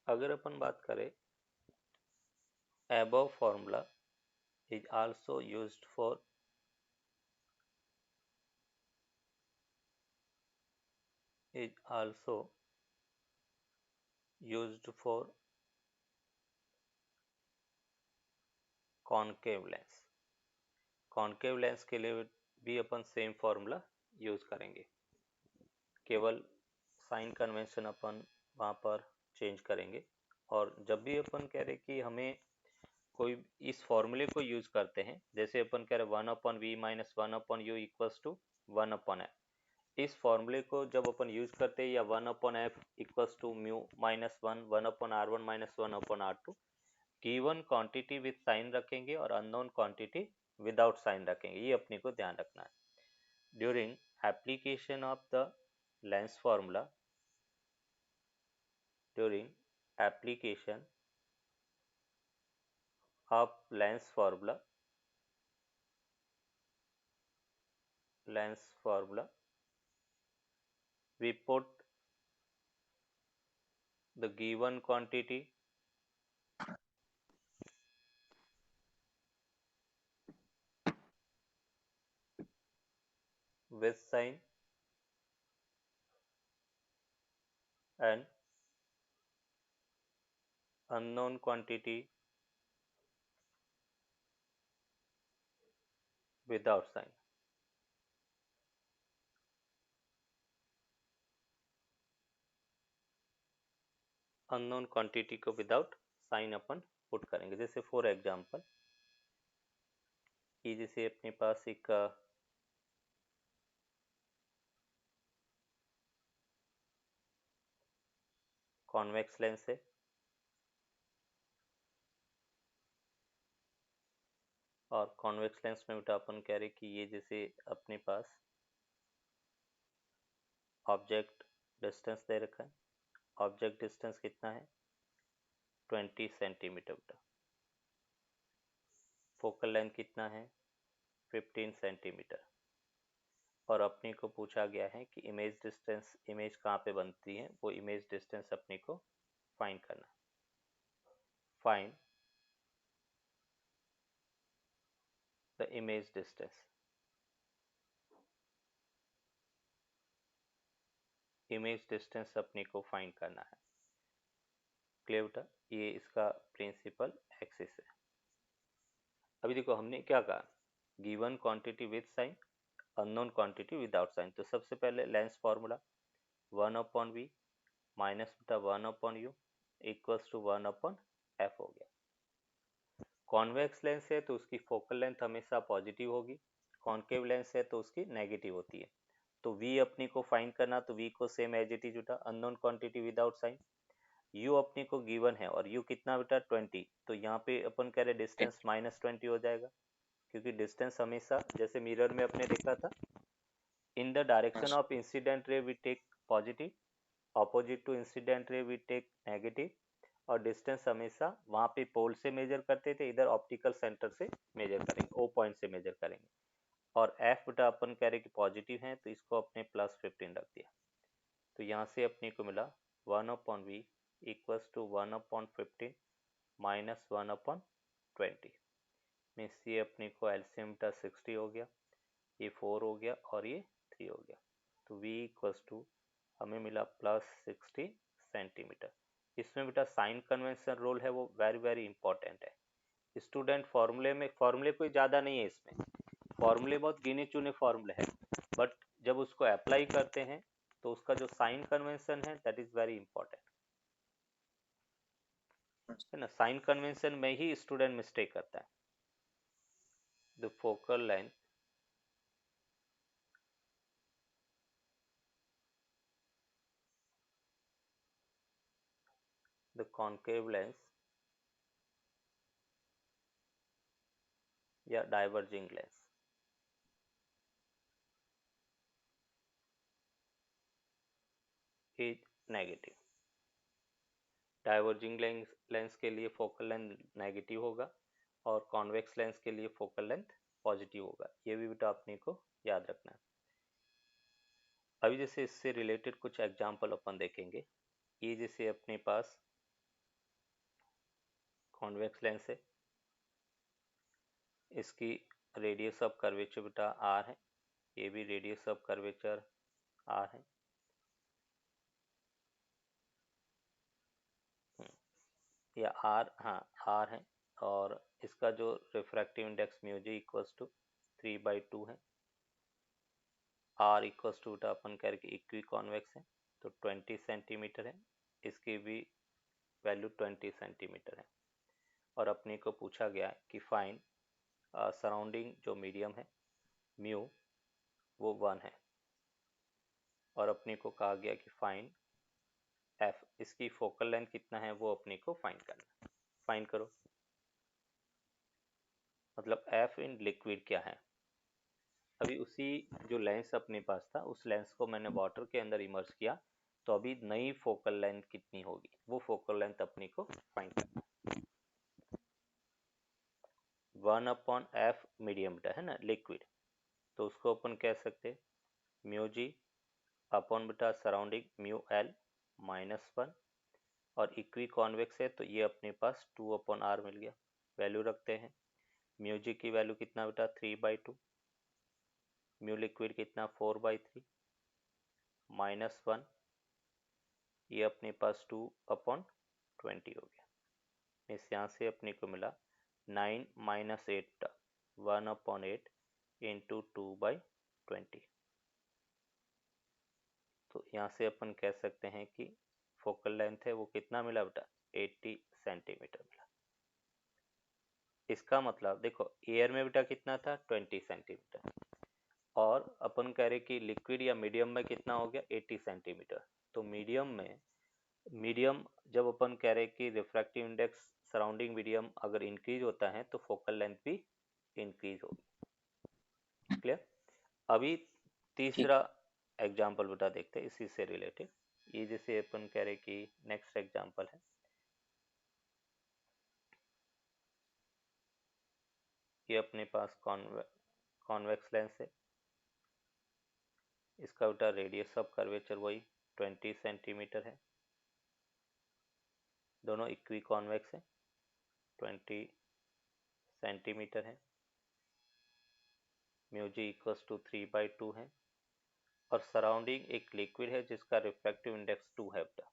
अगर अपन बात करें above formula is also used for is also used for concave lens। Concave lens के लिए भी अपन सेम फॉर्मूला यूज करेंगे, केवल साइन कन्वेंशन अपन वहाँ पर चेंज करेंगे। और जब भी अपन कह रहे कि हमें कोई इस फॉर्मूले को यूज करते हैं, जैसे अपन कह रहे 1/v minus 1/u equals to 1/f, इस फॉर्मूले को जब अपन यूज करते हैं, या 1/f equals to mu -1 1/r1 minus 1/r2, given quantity with sign रखेंगे और अननोन क्वांटिटी विदाउट साइन रखेंगे, ये अपने को ध्यान रखना है। During application of the lens formula, during application of lens formula we put the given quantity with sign and unknown quantity without sign. Unknown quantity को विदाउट साइन अपन put करेंगे। जैसे फॉर एग्जांपल कि जैसे अपने पास एक कॉन्वेक्स लेंस है और convex lens में बेटा अपन कह रहे कि ये जैसे अपने पास ऑब्जेक्ट डिस्टेंस दे रखा है। ऑब्जेक्ट डिस्टेंस कितना है 20 सेंटीमीटर बेटा। फोकल लेंथ कितना है 15 सेंटीमीटर। और अपने को पूछा गया है कि इमेज डिस्टेंस, इमेज कहाँ पे बनती है, वो इमेज डिस्टेंस अपने को फाइंड करना। Find the image distance. Image distance अपने को फाइंड करना है। क्लियर बेटा, ये इसका प्रिंसिपल एक्सिस है। अभी देखो हमने क्या कहा, given quantity with sign, unknown quantity without sign. तो सबसे पहले लेंस फॉर्मूला 1/v माइनस बेटा 1/u इक्वल्स टू 1/f हो गया। कॉन्वेक्स लेंस है तो उसकी फोकल लेंथ हमेशा पॉजिटिव होगी, कॉन्केव लेंस है तो उसकी नेगेटिव होती है। तो v अपनी को फाइंड करना, तो v को सेम एज इट इज बेटा unknown quantity without sign. u अपने को गिवन है और u कितना बेटा 20, तो यहाँ पे अपन कह रहे डिस्टेंस -20 हो जाएगा, क्योंकि डिस्टेंस हमेशा जैसे मिरर में अपने देखा था, in the direction of incident ray we take positive, opposite to incident ray we take negative. और डिस्टेंस हमेशा वहां पे पोल से मेजर करते थे, इधर ऑप्टिकल सेंटर से मेजर करेंगे, ओ पॉइंट से मेजर करेंगे। और एफ बेटा अपन कह रहे कि पॉजिटिव है तो इसको अपने +15 रख दिया। तो यहाँ से अपने को मिला 1/v equals to 1/15 minus 1/20। Means ये अपने को एलसीएम बेटा 60 हो गया, ये 4 हो गया और ये 3 हो गया। तो v इक्वल्स टू हमें मिला +60 सेंटीमीटर। इसमें बेटा साइन कन्वेंशन रोल है, वो वेरी वेरी इंपॉर्टेंट है। स्टूडेंट फॉर्मूले में, फॉर्मूले कोई ज़्यादा नहीं है इसमें, फॉर्मूले बहुत गिने चुने फॉर्मूले हैं, बट जब उसको अप्लाई करते हैं तो उसका जो साइन कन्वेंशन है दैट इज वेरी इंपॉर्टेंट, है ना। साइन कन्वेंशन में ही स्टूडेंट मिस्टेक करता है। The focal length the concave lens या diverging lens is negative. Diverging lens के लिए फोकल लेंथ नेगेटिव होगा और कॉन्वेक्स लेंस के लिए फोकल लेंथ पॉजिटिव होगा। ये भी बेटा अपने को याद रखना है। अभी जैसे इससे रिलेटेड कुछ एग्जांपल अपन देखेंगे। ये जैसे अपने पास कॉन्वेक्स लेंस है, इसकी रेडियस ऑफ कर्वेचर बेटा r है, ये भी रेडियस ऑफ कर्वेचर r है। या r, हाँ r है। और इसका जो refractive index mu G equals to 3/2 है। r इक्वल्स टू बेटा अपन कह रहे कि इक्वी कॉन्वेक्स है तो 20 सेंटीमीटर है, इसकी भी वैल्यू 20 सेंटीमीटर है। और अपने को पूछा गया है कि फाइंड सराउंडिंग जो मीडियम है म्यू वो 1 है। और अपने को कहा गया कि फाइंड एफ, इसकी फोकल लेंथ कितना है वो अपने को फाइंड करना। फाइंड करो, मतलब एफ इन लिक्विड क्या है। अभी उसी जो लेंस अपने पास था उस लेंस को मैंने वाटर के अंदर इमर्स किया, तो अभी नई फोकल लेंथ कितनी होगी वो फोकल लेंथ अपने को फाइंड करना। 1/f मीडियम बेटा है ना लिक्विड, तो उसको अपन कह सकते म्यू जी अपॉन बेटा सराउंडिंग म्यू एल -1 और इक्वी कॉन्वेक्स है तो ये अपने पास 2/r मिल गया। वैल्यू रखते हैं। म्यू जी की वैल्यू कितना बेटा 3/2, म्यू लिक्विड कितना 4/3 -1, ये अपने पास 2/20 हो गया। इस यहाँ से अपने को मिला 9 - 8 1/8 इंटू 2/20। तो यहाँ से अपन कह सकते हैं कि फोकल लेंथ है वो कितना मिला बेटा 80 सेंटीमीटर मिला। इसका मतलब देखो एयर में बेटा कितना था 20 सेंटीमीटर, और अपन कह रहे कि लिक्विड या मीडियम में कितना हो गया 80 सेंटीमीटर। तो मीडियम जब अपन कह रहे कि रिफ्रैक्टिव इंडेक्स सराउंडिंग मीडियम अगर इंक्रीज होता है तो फोकल लेंथ भी इंक्रीज होगी। क्लियर। अभी ठीक तीसरा एग्जाम्पल बेटा देखते हैं इसी से रिलेटेड। ये जैसे अपन कह रहे कि नेक्स्ट एग्जाम्पल है, ये अपने पास कॉन्वेक्स लेंस है। इसका बेटा रेडियस ऑफ कर्वेचर वही 20 सेंटीमीटर है। दोनों इक्वी कॉन्वेक्स है, 20 सेंटीमीटर है। म्यू जी इक्वल्स टू 3/2 है, और सराउंडिंग एक लिक्विड है जिसका रिफ्रैक्टिव इंडेक्स 2 है बेटा।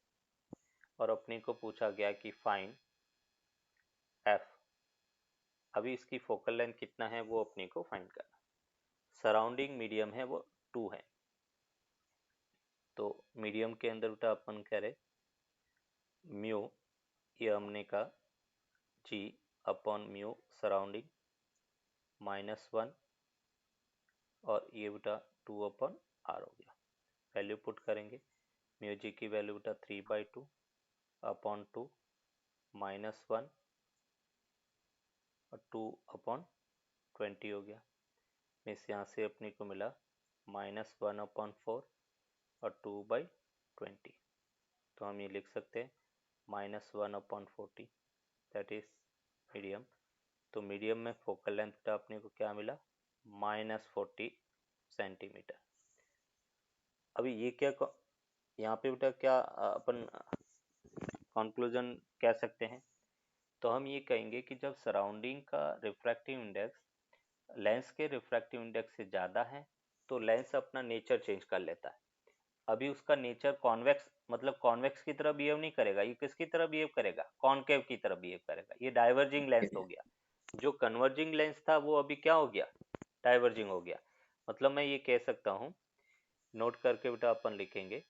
और अपने को पूछा गया कि फाइंड एफ। अभी इसकी फोकल लेंथ कितना है वो अपने को फाइंड करना। सराउंडिंग मीडियम है वो 2 है, तो मीडियम के अंदर बेटा अपन कह रहे म्यू, ये हमने का जी अपॉन म्यू सराउंडिंग -1, और ये बेटा 2/r हो गया। वैल्यू पुट करेंगे। म्यू जी की वैल्यू बेटा 3/2 अपॉन 2 -1 और 2/20 हो गया। इस यहाँ से अपने को मिला -1/4 और 2/20। तो हम ये लिख सकते हैं -1/40, दैट इज मीडियम। तो मीडियम में फोकल लेंथ का अपने को क्या मिला -40 सेंटीमीटर। अभी ये क्या यहाँ पे बेटा क्या अपन कंक्लूजन कह सकते हैं, तो हम ये कहेंगे कि जब सराउंडिंग का रिफ्रैक्टिव इंडेक्स लेंस के रिफ्रैक्टिव इंडेक्स से ज़्यादा है तो लेंस अपना नेचर चेंज कर लेता है। अभी उसका नेचर कॉन्वेक्स मतलब कॉन्वेक्स की तरह बिहेव नहीं करेगा, ये किसकी तरह बिहेव करेगा कॉनकेव की तरह बिहेव करेगा। ये डाइवर्जिंग लेंस हो गया। जो कन्वर्जिंग लेंस था वो अभी क्या हो गया डाइवर्जिंग हो गया। मतलब मैं ये कह सकता हूँ, नोट करके बेटा अपन लिखेंगे।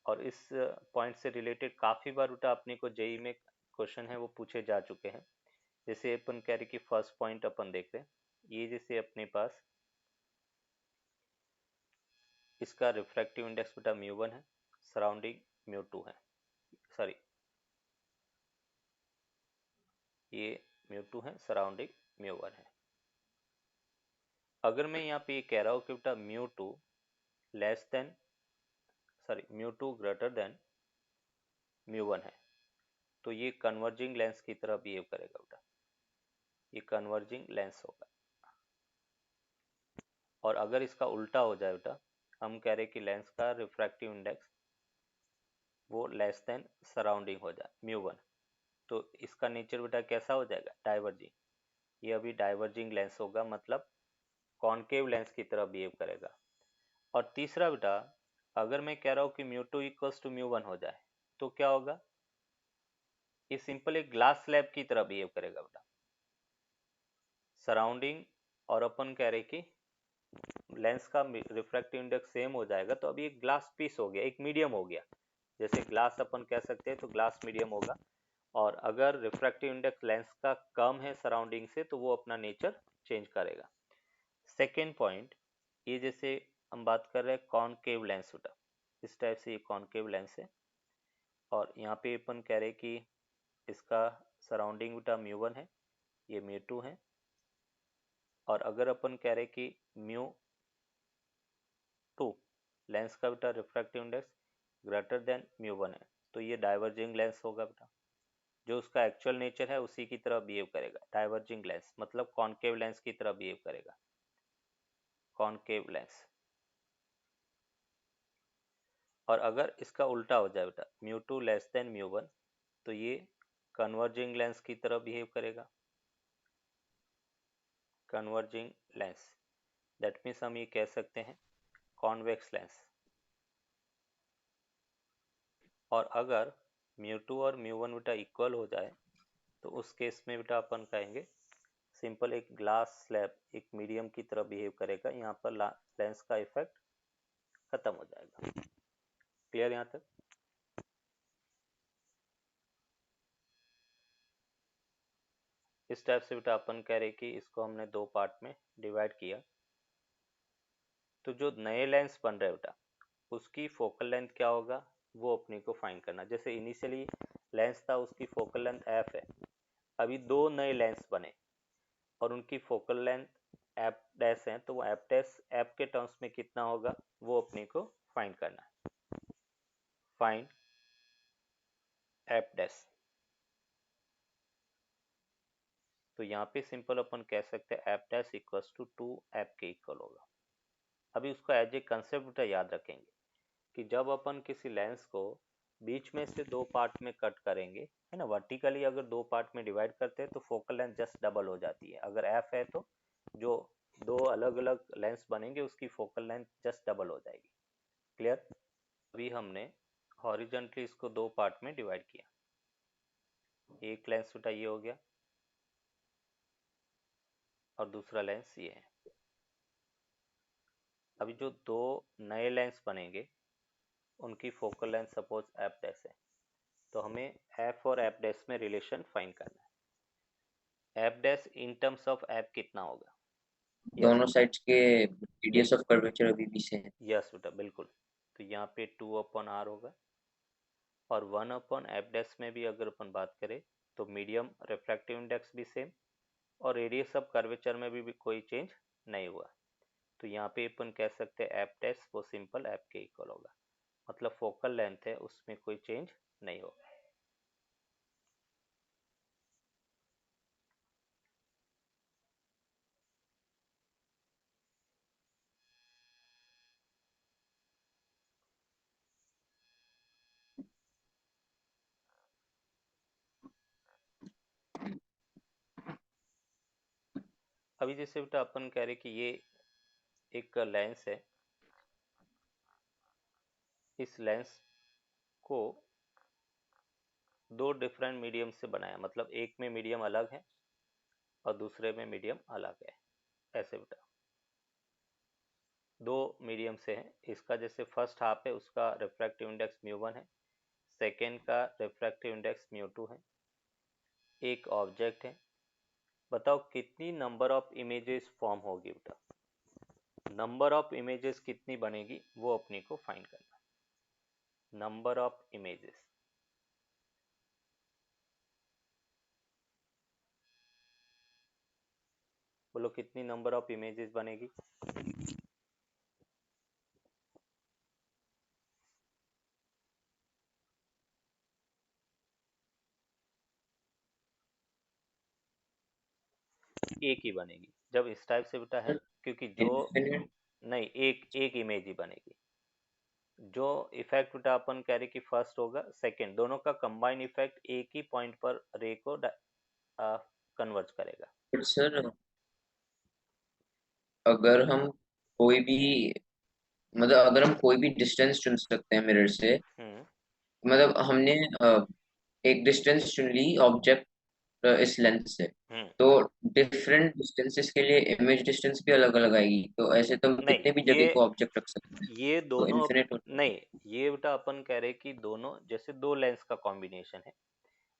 और इस पॉइंट से रिलेटेड काफ़ी बार बेटा अपने को जेई में क्वेश्चन है वो पूछे जा चुके हैं। जैसे अपन कह रहे कि फर्स्ट पॉइंट अपन देख रहे हैं, ये जैसे अपने पास इसका रिफ्रैक्टिव इंडेक्स बेटा म्यू1 है, सराउंडिंग म्यू2 है, सॉरी ये म्यू2 है, सराउंडिंग म्यू1 है। अगर मैं यहाँ पे ये कह रहा हूँ कि बेटा म्यू2 लेस देन म्यू2 ग्रेटर देन म्यू1 है, तो ये कन्वर्जिंग लेंस की तरह बिहेव करेगा बेटा, ये कन्वर्जिंग लेंस होगा। और अगर इसका उल्टा हो जाए बेटा, हम कह रहे कि लेंस का रिफ्रैक्टिव इंडेक्स वो लेस देन सराउंडिंग हो जाए म्यू1, तो इसका नेचर बेटा कैसा हो जाएगा डाइवर्जिंग। ये अभी डाइवर्जिंग लेंस होगा, मतलब कॉनकेव लेंस की तरह बिहेव करेगा। और तीसरा बेटा, अगर मैं कह रहा हूँ कि म्यू2 इक्वल्स टू म्यू1 हो जाए तो क्या होगा, ये सिंपल एक ग्लास स्लैब की तरह बिहेव करेगा बेटा। सराउंडिंग और अपन कह रहे कि लेंस का रिफ्रैक्टिव इंडेक्स सेम हो जाएगा, तो अभी एक ग्लास पीस हो गया, एक मीडियम हो गया। जैसे ग्लास अपन कह सकते हैं तो ग्लास मीडियम होगा। और अगर रिफ्रैक्टिव इंडेक्स लेंस का कम है सराउंडिंग से तो वो अपना नेचर चेंज करेगा। सेकेंड पॉइंट, ये जैसे हम बात कर रहे हैं कॉनकेव लेंस बेटा, इस टाइप से ये कॉनकेव लेंस है। और यहाँ पे अपन कह रहे कि इसका सराउंडिंग बेटा म्यू1 है, ये म्यू2 है। और अगर अपन कह रहे कि म्यू2 लेंस का बेटा रिफ्रैक्टिव इंडेक्स ग्रेटर देन म्यू1 है, तो ये डाइवर्जिंग लेंस होगा बेटा। जो उसका एक्चुअल नेचर है उसी की तरह बिहेव करेगा। डाइवर्जिंग लेंस मतलब कॉनकेव लेंस की तरह बिहेव करेगा, कॉनकेव लेंस। और अगर इसका उल्टा हो जाए बेटा म्यू2 लेस देन म्यू1, तो ये कन्वर्जिंग लेंस की तरह बिहेव करेगा, कन्वर्जिंग लेंस। दैट मीन्स हम ये कह सकते हैं कॉन्वेक्स लेंस। और अगर μ2 और μ1 बेटा इक्वल हो जाए तो उस केस में बेटा अपन कहेंगे सिंपल एक ग्लास स्लैब एक मीडियम की तरह बिहेव करेगा, यहाँ पर लेंस का इफेक्ट खत्म हो जाएगा। क्लियर यहाँ तक? इस टाइप से बेटा अपन कह रहे कि इसको हमने दो पार्ट में डिवाइड किया। तो जो नए लेंस बन रहे बेटा उसकी फोकल लेंथ क्या होगा वो अपने को फाइंड करना। जैसे इनिशियली लेंस था उसकी फोकल लेंथ f है, अभी दो नए लेंस बने और उनकी फोकल लेंथ एफ डैश है, तो वो एफ डैश एफ के टर्म्स में कितना होगा वो अपने को फाइंड करना है। Find F dash. तो यहाँ पे सिंपल अपन कह सकते हैं F dash equals to 2f के इक्वल होगा। अभी उसको एज ए कंसेप्ट याद रखेंगे कि जब अपन किसी लेंस को बीच में से दो पार्ट में कट करेंगे, है ना, वर्टिकली अगर दो पार्ट में डिवाइड करते हैं तो फोकल लेंथ जस्ट डबल हो जाती है। अगर एफ है तो जो दो अलग अलग लेंस बनेंगे उसकी फोकल लेंथ जस्ट डबल हो जाएगी। क्लियर? अभी हमने हॉरिजॉन्टली इसको दो पार्ट में डिवाइड किया, एक लेंस बेटा ये हो गया और दूसरा लेंस ये है। अभी जो दो नए लेंस बनेंगे उनकी focal length suppose F dash है, तो हमें एफ और एफ डैश में रिलेशन फाइंड करना है। F dash in terms of F कितना होगा? दोनों साइड्स के रेडियस ऑफ कर्वेचर अभी भी सेम है। यस बेटा बिल्कुल। तो यहाँ पे 2/r होगा और 1/f डैश में भी अगर अपन बात करें तो मीडियम रिफ्रैक्टिव इंडेक्स भी सेम और रेडियस ऑफ कर्वेचर में भी कोई चेंज नहीं हुआ। तो यहाँ पे अपन कह सकते हैं एफ डैश वो सिंपल एफ के इक्वल होगा, मतलब फोकल लेंथ है उसमें कोई चेंज नहीं होगा। अभी जैसे बेटा अपन कह रहे कि ये एक लेंस है, इस लेंस को दो डिफरेंट मीडियम से बनाया, मतलब एक में मीडियम अलग है और दूसरे में मीडियम अलग है। ऐसे बेटा दो मीडियम से है। इसका जैसे फर्स्ट हाफ है उसका रिफ्रैक्टिव इंडेक्स μ1 है, सेकेंड का रिफ्रैक्टिव इंडेक्स μ2 है। एक ऑब्जेक्ट है, बताओ कितनी नंबर ऑफ इमेजेस फॉर्म होगी बेटा? नंबर ऑफ इमेजेस कितनी बनेगी वो अपने को फाइंड करना। नंबर ऑफ इमेजेस, बोलो कितनी नंबर ऑफ इमेजेस बनेगी? एक ही बनेगी जब इस टाइप से बेटा है, क्योंकि जो इन्फिनिट। नहीं एक एक इमेज ही बनेगी। जो इफेक्ट बेटा अपन कह रहे कि फर्स्ट होगा सेकंड, दोनों का कंबाइन इफेक्ट एक ही पॉइंट पर रे को कन्वर्ज करेगा। बट सर अगर हम कोई भी मतलब अगर हम कोई भी डिस्टेंस चुन सकते हैं मिरर से, हम्म मतलब हमने एक डिस्टेंस चुन ली ऑब्जेक्ट इस लेंथ से, हम्म तो डिफरेंट डिस्टेंसेस के लिए इमेज डिस्टेंस भी अलग अलग आएगी। तो ऐसे तो हम नहीं कितने भी जगह को ऑब्जेक्ट रख सकते हैं, ये तो दोनों इन्फिनिट हो नहीं, ये बेटा अपन कह रहे कि दोनों जैसे दो लेंस का कॉम्बिनेशन है,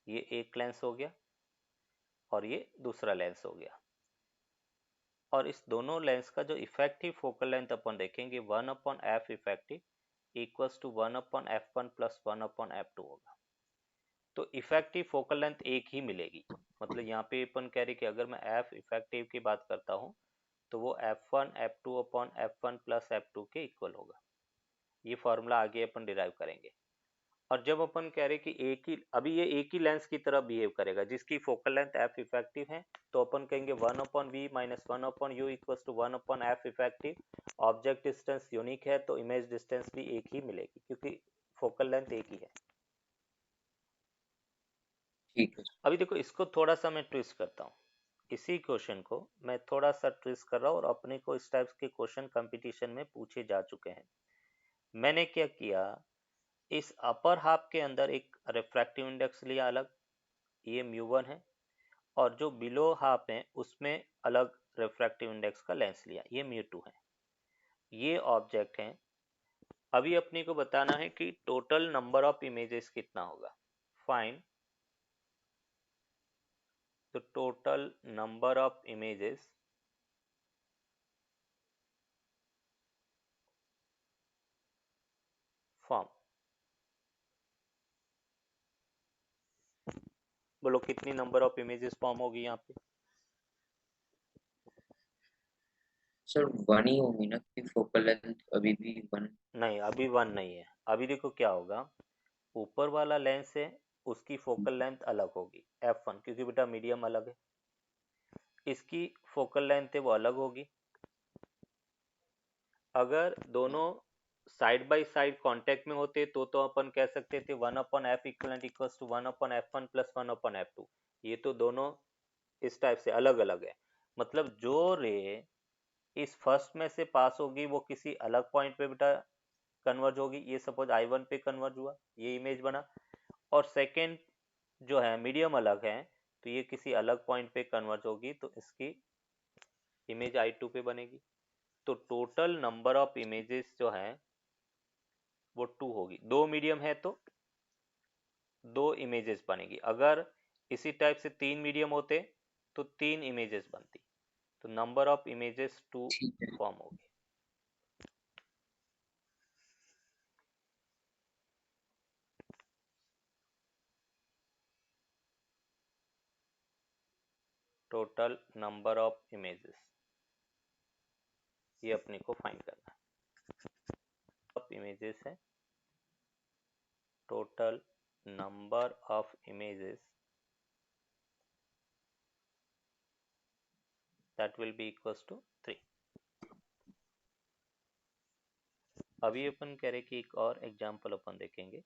ये एक लेंस हो गया और ये दूसरा लेंस हो गया, और इस दोनों लेंस का जो इफेक्टिव फोकल लेंथ अपन देखेंगे 1/f effective equals to 1/f1 plus 1/f2 होगा। तो इफेक्टिव फोकल लेंथ एक ही मिलेगी, मतलब यहाँ पे अपन कह रहे कि अगर मैं एफ इफेक्टिव की बात करता हूँ तो वो f1 f2/f1 प्लस f2 के इक्वल होगा। ये फॉर्मूला आगे अपन डिराइव करेंगे। और जब अपन कह रहे कि एक ही अभी ये एक ही लेंस की तरह बिहेव करेगा जिसकी फोकल लेंथ एफ इफेक्टिव है, तो अपन कहेंगे 1/v minus 1/u equals to 1/f effective. Object distance unique है तो इमेज डिस्टेंस भी एक ही मिलेगी क्योंकि फोकल लेंथ एक ही है। ठीक है। अभी देखो इसको थोड़ा सा मैं ट्विस्ट करता हूँ, इसी क्वेश्चन को मैं थोड़ा सा ट्विस्ट कर रहा हूँ, और अपने को इस टाइप के क्वेश्चन कंपटीशन में पूछे जा चुके हैं। मैंने क्या किया, इस अपर हाफ के अंदर एक रिफ्रैक्टिव इंडेक्स लिया अलग, ये म्यू 1 है, और जो बिलो हाफ है उसमें अलग रिफ्रैक्टिव इंडेक्स का लेंस लिया, ये म्यू 2 है। ये ऑब्जेक्ट है। अभी अपने को बताना है कि टोटल नंबर ऑफ इमेजेस कितना होगा। Fine the total number of images form. बोलो कितनी नंबर ऑफ इमेजेस फॉर्म होगी यहाँ पे। सर 1 ही होंगी ना, कि फोकल लेंथ अभी भी 1। नहीं, अभी 1 नहीं है। अभी देखो क्या होगा, ऊपर वाला लेंस है, उसकी फोकल लेंथ अलग होगी f1, क्योंकि बेटा मीडियम अलग है। इसकी फोकल लेंथ है वो अलग होगी। अगर दोनों साइड बाय साइड कांटेक्ट में होते तो अपन कह सकते थे 1/f equivalent equals to 1/f1 plus 1/f2। ये तो दोनों इस टाइप से अलग अलग है। मतलब जो रे इस फर्स्ट में से पास होगी वो किसी अलग पॉइंट पे बेटा कन्वर्ज होगी। ये सपोज I1 पे कन्वर्ज हुआ, ये इमेज बना, और सेकेंड जो है मीडियम अलग है, तो ये किसी अलग पॉइंट पे कन्वर्ज होगी, तो इसकी इमेज I2 पे बनेगी। तो टोटल नंबर ऑफ इमेजेस जो है वो 2 होगी। दो मीडियम है तो दो इमेजेस बनेगी। अगर इसी टाइप से 3 मीडियम होते तो 3 इमेजेस बनती। तो नंबर ऑफ इमेजेस 2 ठीक है। फॉर्म होगी। टोटल नंबर ऑफ इमेजेस, ये अपने को फाइंड करना है। ऑफ इमेजेस है, total number of images that will be equals to 3। अभी अपन कह रहे कि एक और एग्जांपल अपन देखेंगे।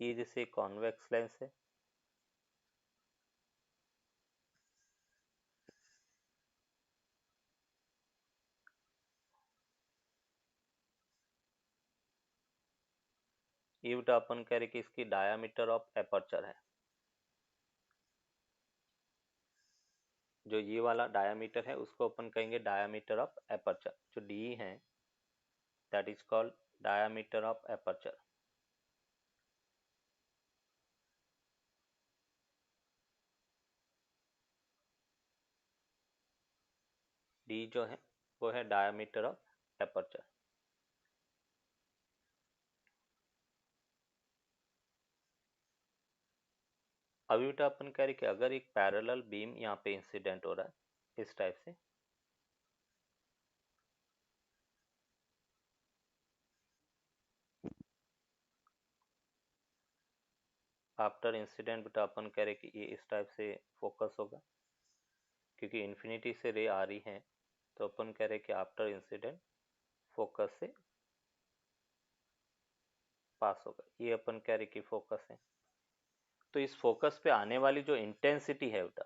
ये जैसे कॉन्वेक्स लेंस है, ये बेटा अपन कह रहे कि इसकी डायामीटर ऑफ एपर्चर है, जो ये वाला डायामीटर है उसको अपन कहेंगे डायामीटर ऑफ एपर्चर। जो डी है that is called diameter of aperture. D जो है वो है डायामीटर ऑफ एपर्चर। अभी बेटा अपन कह रहे कि अगर एक पैरेलल बीम यहाँ पे इंसिडेंट हो रहा है इस टाइप से, आफ्टर इंसिडेंट बेटा अपन कह रहे कि ये इस टाइप से फोकस होगा, क्योंकि इन्फिनिटी से रे आ रही है, तो अपन कह रहे कि आफ्टर इंसिडेंट फोकस से पास होगा। ये अपन कह रहे कि फोकस है। तो इस फोकस पे आने वाली जो इंटेंसिटी है बेटा,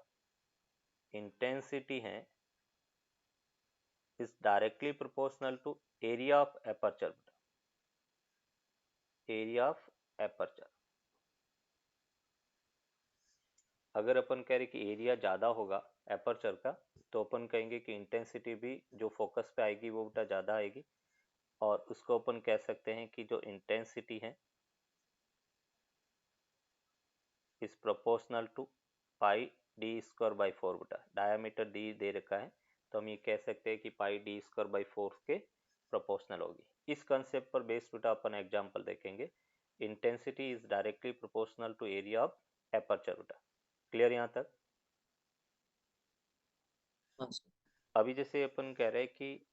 इंटेंसिटी है is directly proportional to area of aperture बेटा, एरिया ऑफ एपर्चर। अगर अपन कह रहे कि एरिया ज़्यादा होगा एपर्चर का, तो अपन कहेंगे कि इंटेंसिटी भी जो फोकस पे आएगी वो बेटा ज़्यादा आएगी, और उसको अपन कह सकते हैं कि जो इंटेंसिटी है is proportional to pi D square by 4 बेटा। डायमीटर डी दे रखा है, तो हम ये कह सकते हैं कि पाई डी स्क्वायर बाई 4 के प्रोपोर्शनल होगी। इस कंसेप्ट पर बेस्ड बेटा अपन एग्जांपल देखेंगे। Intensity is directly proportional to area of aperture बेटा। क्लियर यहाँ तक। हाँ सर। अभी जैसे अपन कह रहे हैं कि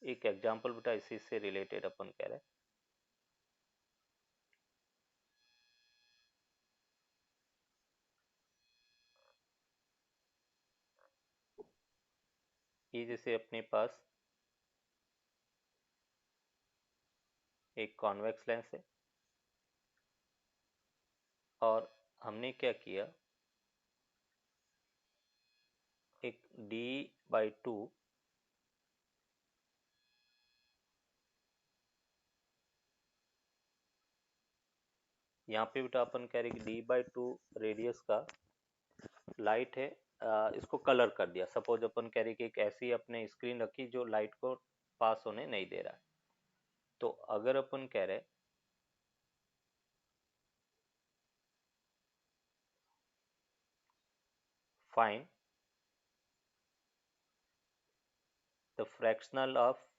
एक एग्जांपल बेटा इसी से रिलेटेड अपन कह रहे हैं, ये जैसे अपने पास एक कॉन्वेक्स लेंस है, और हमने क्या किया, एक d/2 यहाँ पे बेटा अपन कह रहे कि d/2 रेडियस का लाइट है, इसको कलर कर दिया। सपोज अपन कह रहे कि एक ऐसी अपने स्क्रीन रखी जो लाइट को पास होने नहीं दे रहा है। तो अगर अपन कह रहे find the fractional of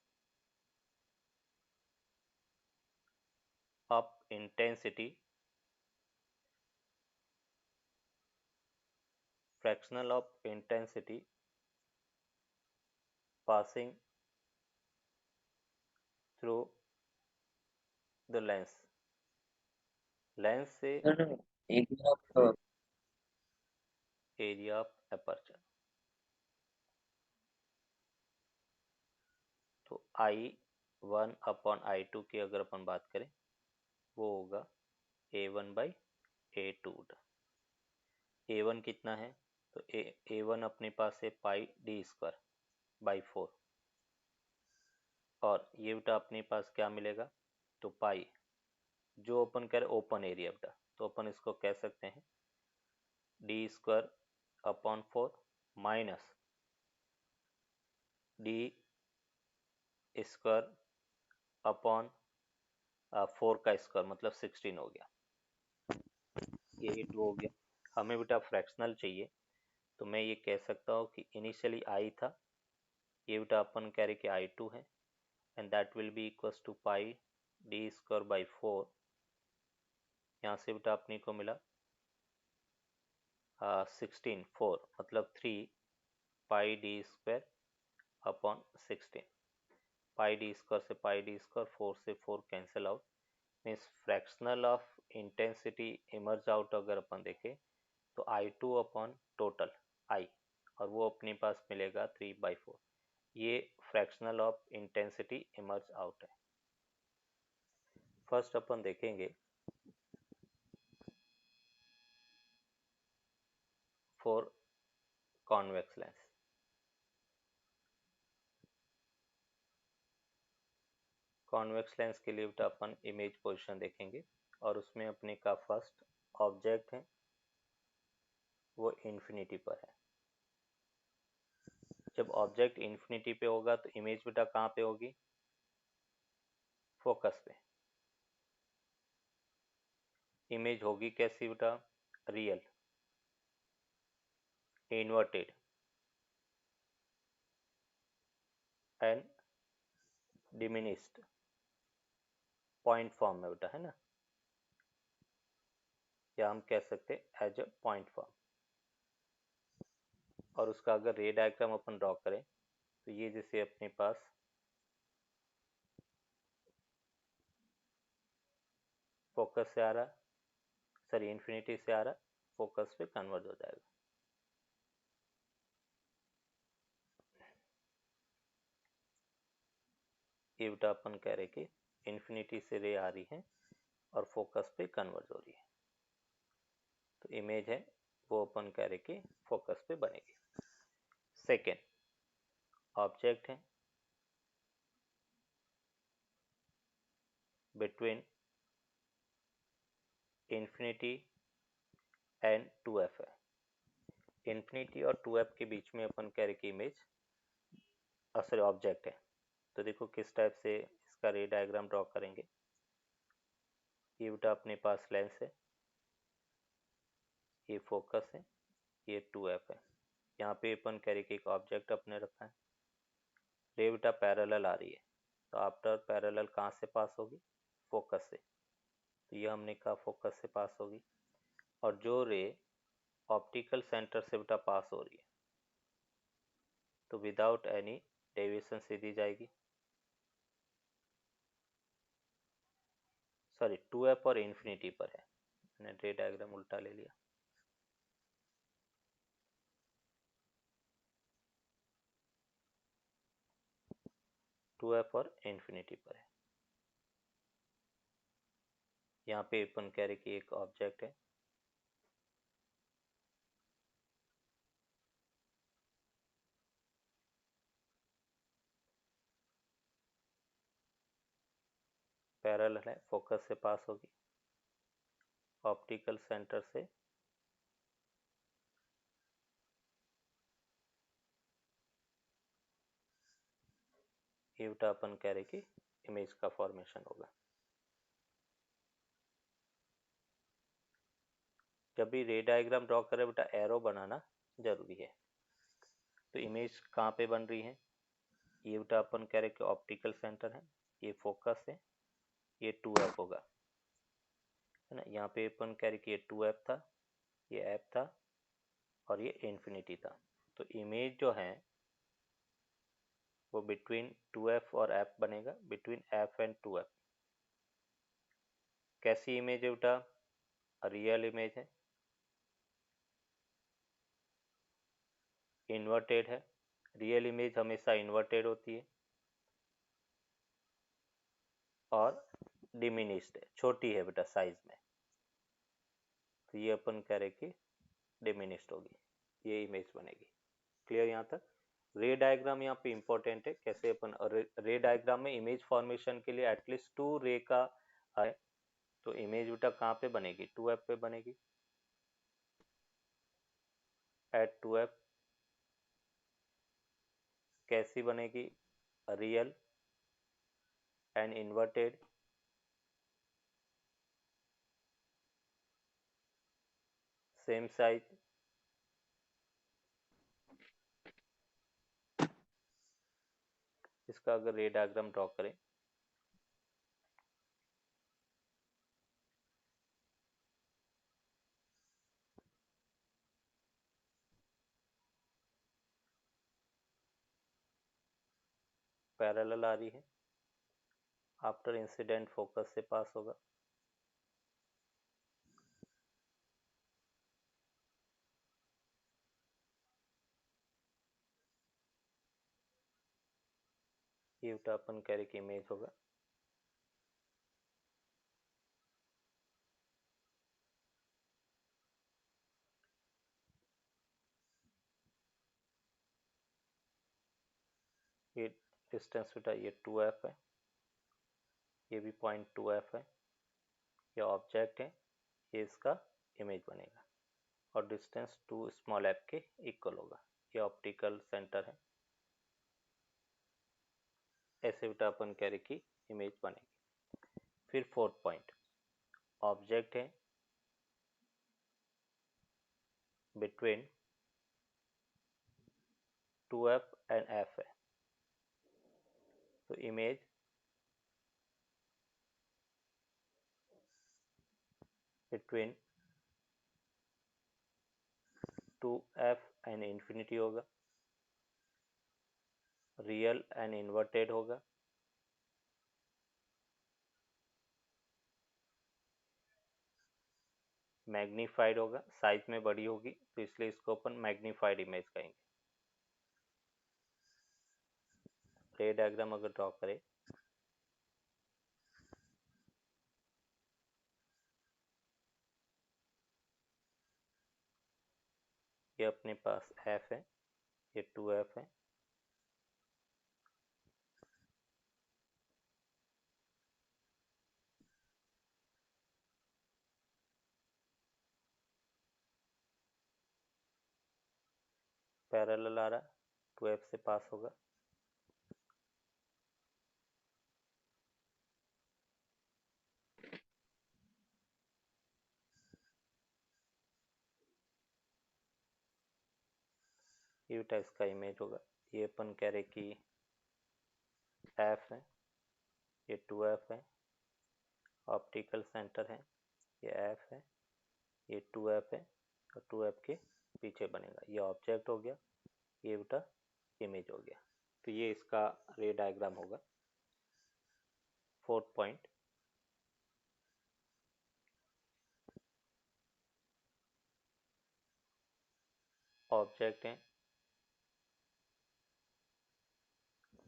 intensity, fractional of intensity passing through the lens, lens से No, no, area of area of aperture. तो I1/I2 की अगर अपन बात करें वो होगा A1/A2। A1 कितना है, तो A1 अपने पास है πd²/4, और ये बेटा अपने पास क्या मिलेगा, तो पाई जो अपन कह रहे ओपन एरिया बेटा, तो अपन इसको कह सकते हैं d²/4 माइनस d²/4 का स्क्वायर मतलब 16 हो गया। ये 2 हो गया। हमें बेटा फ्रैक्शनल चाहिए, तो मैं ये कह सकता हूँ कि इनिशियली I था, ये बेटा अपन कह रहे कि I2 है, and that will be equals to πd²/4। यहाँ से बेटा अपने को मिला 16, 4 मतलब 3πd²/16। πd² से πd², 4 से 4 cancel out, means fractional of intensity emerge out अगर अपन देखें तो I2 अपॉन टोटल I, और वो अपने पास मिलेगा 3/4। ये fractional of intensity emerge out है। फर्स्ट अपन देखेंगे for convex lens. Convex lens के लिए बेटा अपन इमेज पोजीशन देखेंगे, और उसमें अपने का फर्स्ट ऑब्जेक्ट है वो इन्फिनिटी पर है। जब ऑब्जेक्ट इन्फिनिटी पे होगा तो इमेज बेटा कहाँ पे होगी, फोकस पे। इमेज होगी कैसी बेटा, real, inverted and diminished, point form में बेटा है ना, या हम कह सकते एज अ पॉइंट फॉर्म। और उसका अगर रे डायग्राम अपन ड्रॉ करें तो ये जैसे अपने पास फोकस से आ रहा, सॉरी इन्फिनिटी से आ रहा, फोकस पे कन्वर्ट हो जाएगा। ये बेटा अपन कह रहे कि इन्फिनिटी से रे आ रही है और फोकस पे कन्वर्ट हो रही है, तो इमेज है वो अपन कह रहे कि फोकस पे बनेगी। सेकेंड ऑब्जेक्ट है बिटवीन इन्फिनिटी एंड 2f है। इन्फिनिटी और 2f के बीच में अपन कह रहे कि इमेज सॉरी ऑब्जेक्ट है। तो देखो किस टाइप से इसका रे डायग्राम ड्रॉ करेंगे। ये बेटा अपने पास लेंस है, ये फोकस है, ये 2f है। यहाँ पे अपन कह रहे कि एक ऑब्जेक्ट अपने रखा है, रे बेटा पैरेलल आ रही है, तो आफ्टर पैरेलल कहाँ से पास होगी, फोकस से। तो ये हमने कहा फोकस से पास होगी, और जो रे ऑप्टिकल सेंटर से बेटा पास हो रही है तो विदाउट एनी डेविएशन सीधी जाएगी। सॉरी 2f और इन्फिनिटी पर है, मैंने रे डायग्राम उल्टा ले लिया। टू एफ और इन्फिनिटी पर है। यहाँ पे अपन कह रहे कि एक ऑब्जेक्ट है, पैरेलल है, फोकस से पास होगी, ऑप्टिकल सेंटर से ये बेटा अपन कह रहे कि इमेज का फॉर्मेशन होगा। जब भी रे डायग्राम ड्रॉ करें बेटा एरो बनाना जरूरी है। तो इमेज कहाँ पे बन रही है, ये बेटा अपन कह रहे कि ऑप्टिकल सेंटर है, ये फोकस है, ये 2f होगा, है ना। यहाँ पे अपन कह रहे कि ये 2f था, ये f था और ये इन्फिनिटी था। तो इमेज जो है वो बिटवीन 2f और f बनेगा, बिटवीन f एंड 2f। कैसी इमेज है बेटा, रियल इमेज है, इन्वर्टेड है। रियल इमेज हमेशा इन्वर्टेड होती है और डिमिनिश्ड है, छोटी है बेटा साइज में। तो ये अपन कह रहे कि डिमिनिश्ड होगी, ये इमेज बनेगी। क्लियर यहाँ तक। रे डायग्राम यहाँ पे इंपॉर्टेंट है, कैसे अपन रे डायग्राम में इमेज फॉर्मेशन के लिए एटलीस्ट 2 रे का है। तो इमेज बेटा कहाँ पे बनेगी, 2f पे बनेगी, एट 2f। कैसी बनेगी, real and inverted, same size. इसका अगर रे डायग्राम ड्रॉ करें, पैरेलल आ रही है, आफ्टर इंसिडेंट फोकस से पास होगा, ये बेटा अपन कह रहे कि इमेज होगा। ये डिस्टेंस बेटा ये 2f है, ये भी पॉइंट 2f है, ये ऑब्जेक्ट है, ये इसका इमेज बनेगा और डिस्टेंस 2 स्मॉल f के इक्वल होगा। ये ऑप्टिकल सेंटर है, ऐसे बेटा अपन कह रहे कि इमेज बनेगी। फिर 4th पॉइंट, ऑब्जेक्ट है बिटवीन 2f एंड f है, तो image between 2f and infinity होगा, रियल एंड इन्वर्टेड होगा, मैग्नीफाइड होगा, साइज में बड़ी होगी तो इसलिए इसको अपन मैग्नीफाइड इमेज कहेंगे। रे डायग्राम अगर ड्रॉ करें, ये अपने पास f है, ये 2f है, पैरेलल आ रहा, 2f से पास होगा, ये बेटा इसका इमेज होगा। ये अपन कह रहे कि f है, ये 2f है, ऑप्टिकल सेंटर है, ये f है, ये 2f है और 2f के पीछे बनेगा, ये ऑब्जेक्ट हो गया, ये बेटा इमेज हो गया। तो ये इसका रे डायग्राम होगा। 4th पॉइंट, ऑब्जेक्ट है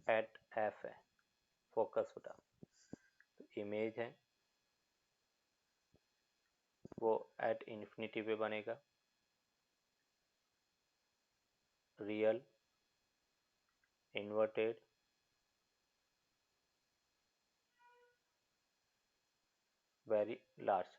एट f है, फोकस बेटा, तो इमेज है वो एट इन्फिनिटी पे बनेगा, real, inverted, very large.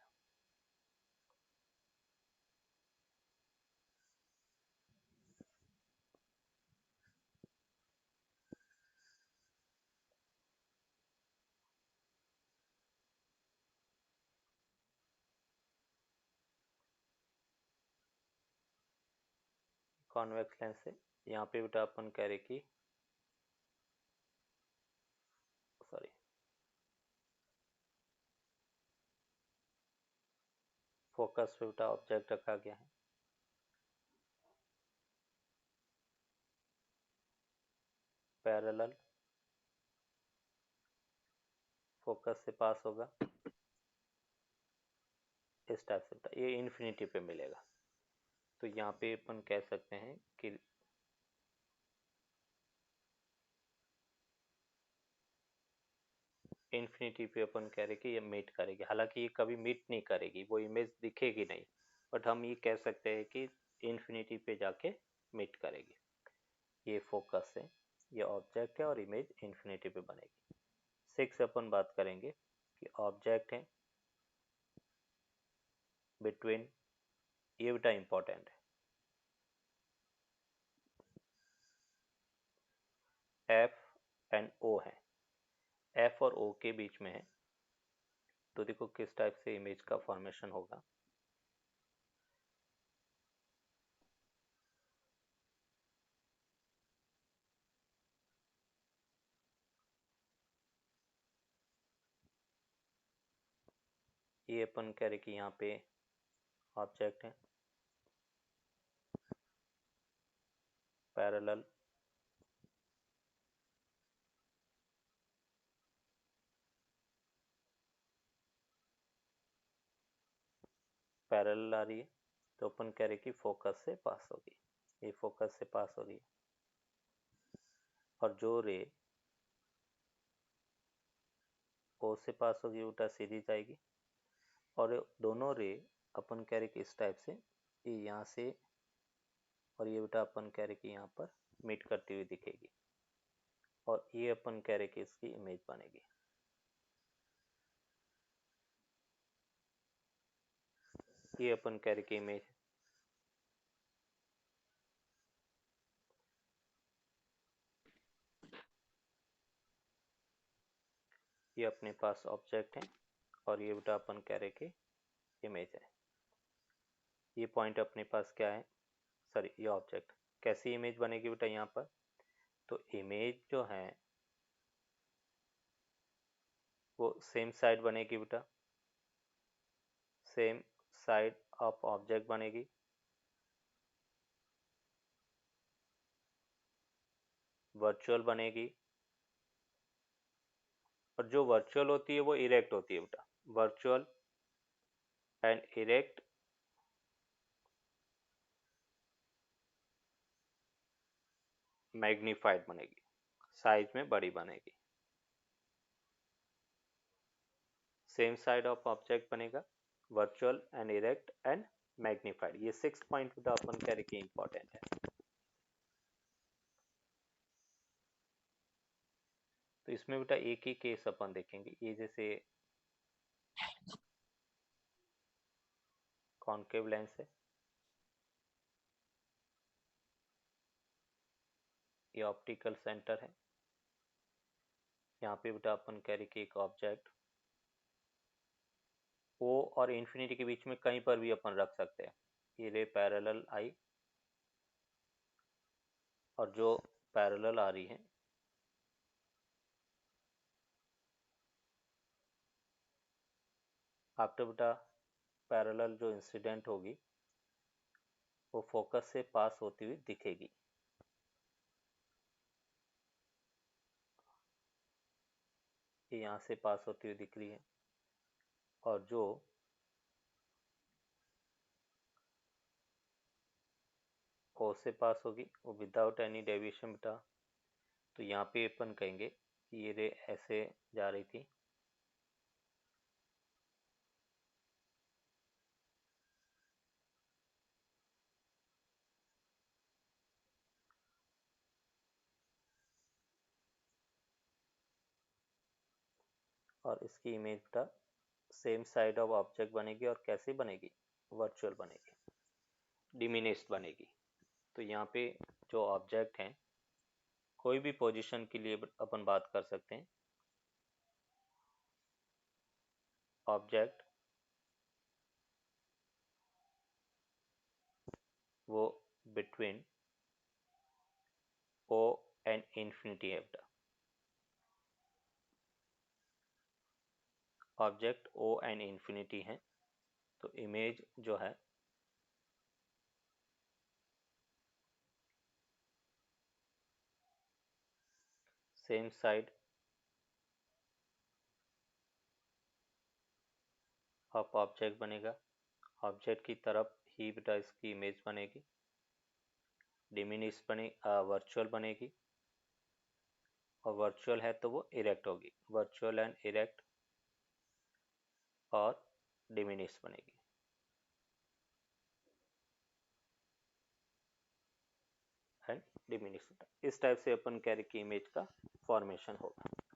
Convex lens है, यहाँ पे बेटा अपन कह रहे कि सॉरी फोकस पे बेटा ऑब्जेक्ट रखा गया है, पैरेलल फोकस से पास होगा, इस टाइप से बेटा ये इन्फिनिटी पे मिलेगा। तो यहाँ पे अपन कह सकते हैं कि इन्फिनिटी पे अपन कह रहे कि ये मीट करेगी, हालांकि ये कभी मीट नहीं करेगी, वो इमेज दिखेगी नहीं, बट हम ये कह सकते हैं कि इन्फिनिटी पे जाके मीट करेगी। ये फोकस है, ये ऑब्जेक्ट है और इमेज इन्फिनिटी पे बनेगी। 6 अपन बात करेंगे कि ऑब्जेक्ट है बिटवीन, ये बेटा इंपॉर्टेंट है, एफ एंड ओ है, एफ और ओ के बीच में है। तो देखो किस टाइप से इमेज का फॉर्मेशन होगा। ये अपन कह रहे कि यहाँ पे ऑब्जेक्ट है, पैरेलल पैरेलल आ रही है, तो अपन कह रहे कि फोकस से पास होगी, ये फोकस से पास हो रही है, और जो रे ओ से पास होगी उल्टा सीधी जाएगी, और दोनों रे अपन कह रहे कि इस टाइप से ये यहाँ से, और ये बेटा अपन कह रहे कि यहाँ पर मीट करती हुई दिखेगी, और ये अपन कह रहे कि इसकी इमेज बनेगी। ये अपन कह रहे कि इमेज, ये अपने पास ऑब्जेक्ट है और ये बेटा अपन कह रहे कि इमेज है। ये पॉइंट अपने पास क्या है, सॉरी ये ऑब्जेक्ट, कैसी इमेज बनेगी बेटा यहाँ पर, तो इमेज जो है वो सेम साइड बनेगी बेटा, सेम साइड ऑफ ऑब्जेक्ट बनेगी, वर्चुअल बनेगी, और जो वर्चुअल होती है वो इरेक्ट होती है बेटा, वर्चुअल एंड इरेक्ट मैग्नीफाइड बनेगी, साइज में बड़ी बनेगी, सेम साइड ऑफ ऑब्जेक्ट बनेगा, virtual and erect and magnified. ये 6 पॉइंट बेटा अपन कह रहे कि इंपॉर्टेंट है। तो इसमें बेटा एक ही केस अपन देखेंगे, ये जैसे कॉन्केव लेंस है, ये ऑप्टिकल सेंटर है, यहाँ पे बेटा अपन कह रहे कि एक ऑब्जेक्ट ओ और इन्फिनिटी के बीच में कहीं पर भी अपन रख सकते हैं, ये रे पैरेलल आई, और जो पैरेलल आ रही है आफ्टर बेटा पैरेलल जो इंसिडेंट होगी वो फोकस से पास होती हुई दिखेगी, ये यहाँ से पास होती हुई दिख रही है, और जो ओ से पास होगी वो विदाउट एनी डेविएशन बेटा, तो यहाँ पे अपन कहेंगे कि ये रे ऐसे जा रही थी, और इसकी इमेज बेटा सेम साइड ऑफ ऑब्जेक्ट बनेगी और कैसी बनेगी, वर्चुअल बनेगी, डिमिनिस्ड बनेगी। तो यहाँ पे जो ऑब्जेक्ट हैं कोई भी पोजीशन के लिए अपन बात कर सकते हैं। ऑब्जेक्ट वो बिटवीन O एंड इंफिनिटी है, ऑब्जेक्ट O एंड इंफिनिटी है। तो इमेज जो है सेम साइड ऑफ ऑब्जेक्ट बनेगा, ऑब्जेक्ट की तरफ ही बेटा इसकी इमेज बनेगी, डिमिनिश बने वर्चुअल बनेगी, और वर्चुअल है तो वो इरेक्ट होगी, वर्चुअल एंड इरेक्ट और डिमिनिश बनेगी। एंड डिमिनिश, इस टाइप से अपन कह रहे कि इमेज का फॉर्मेशन होगा।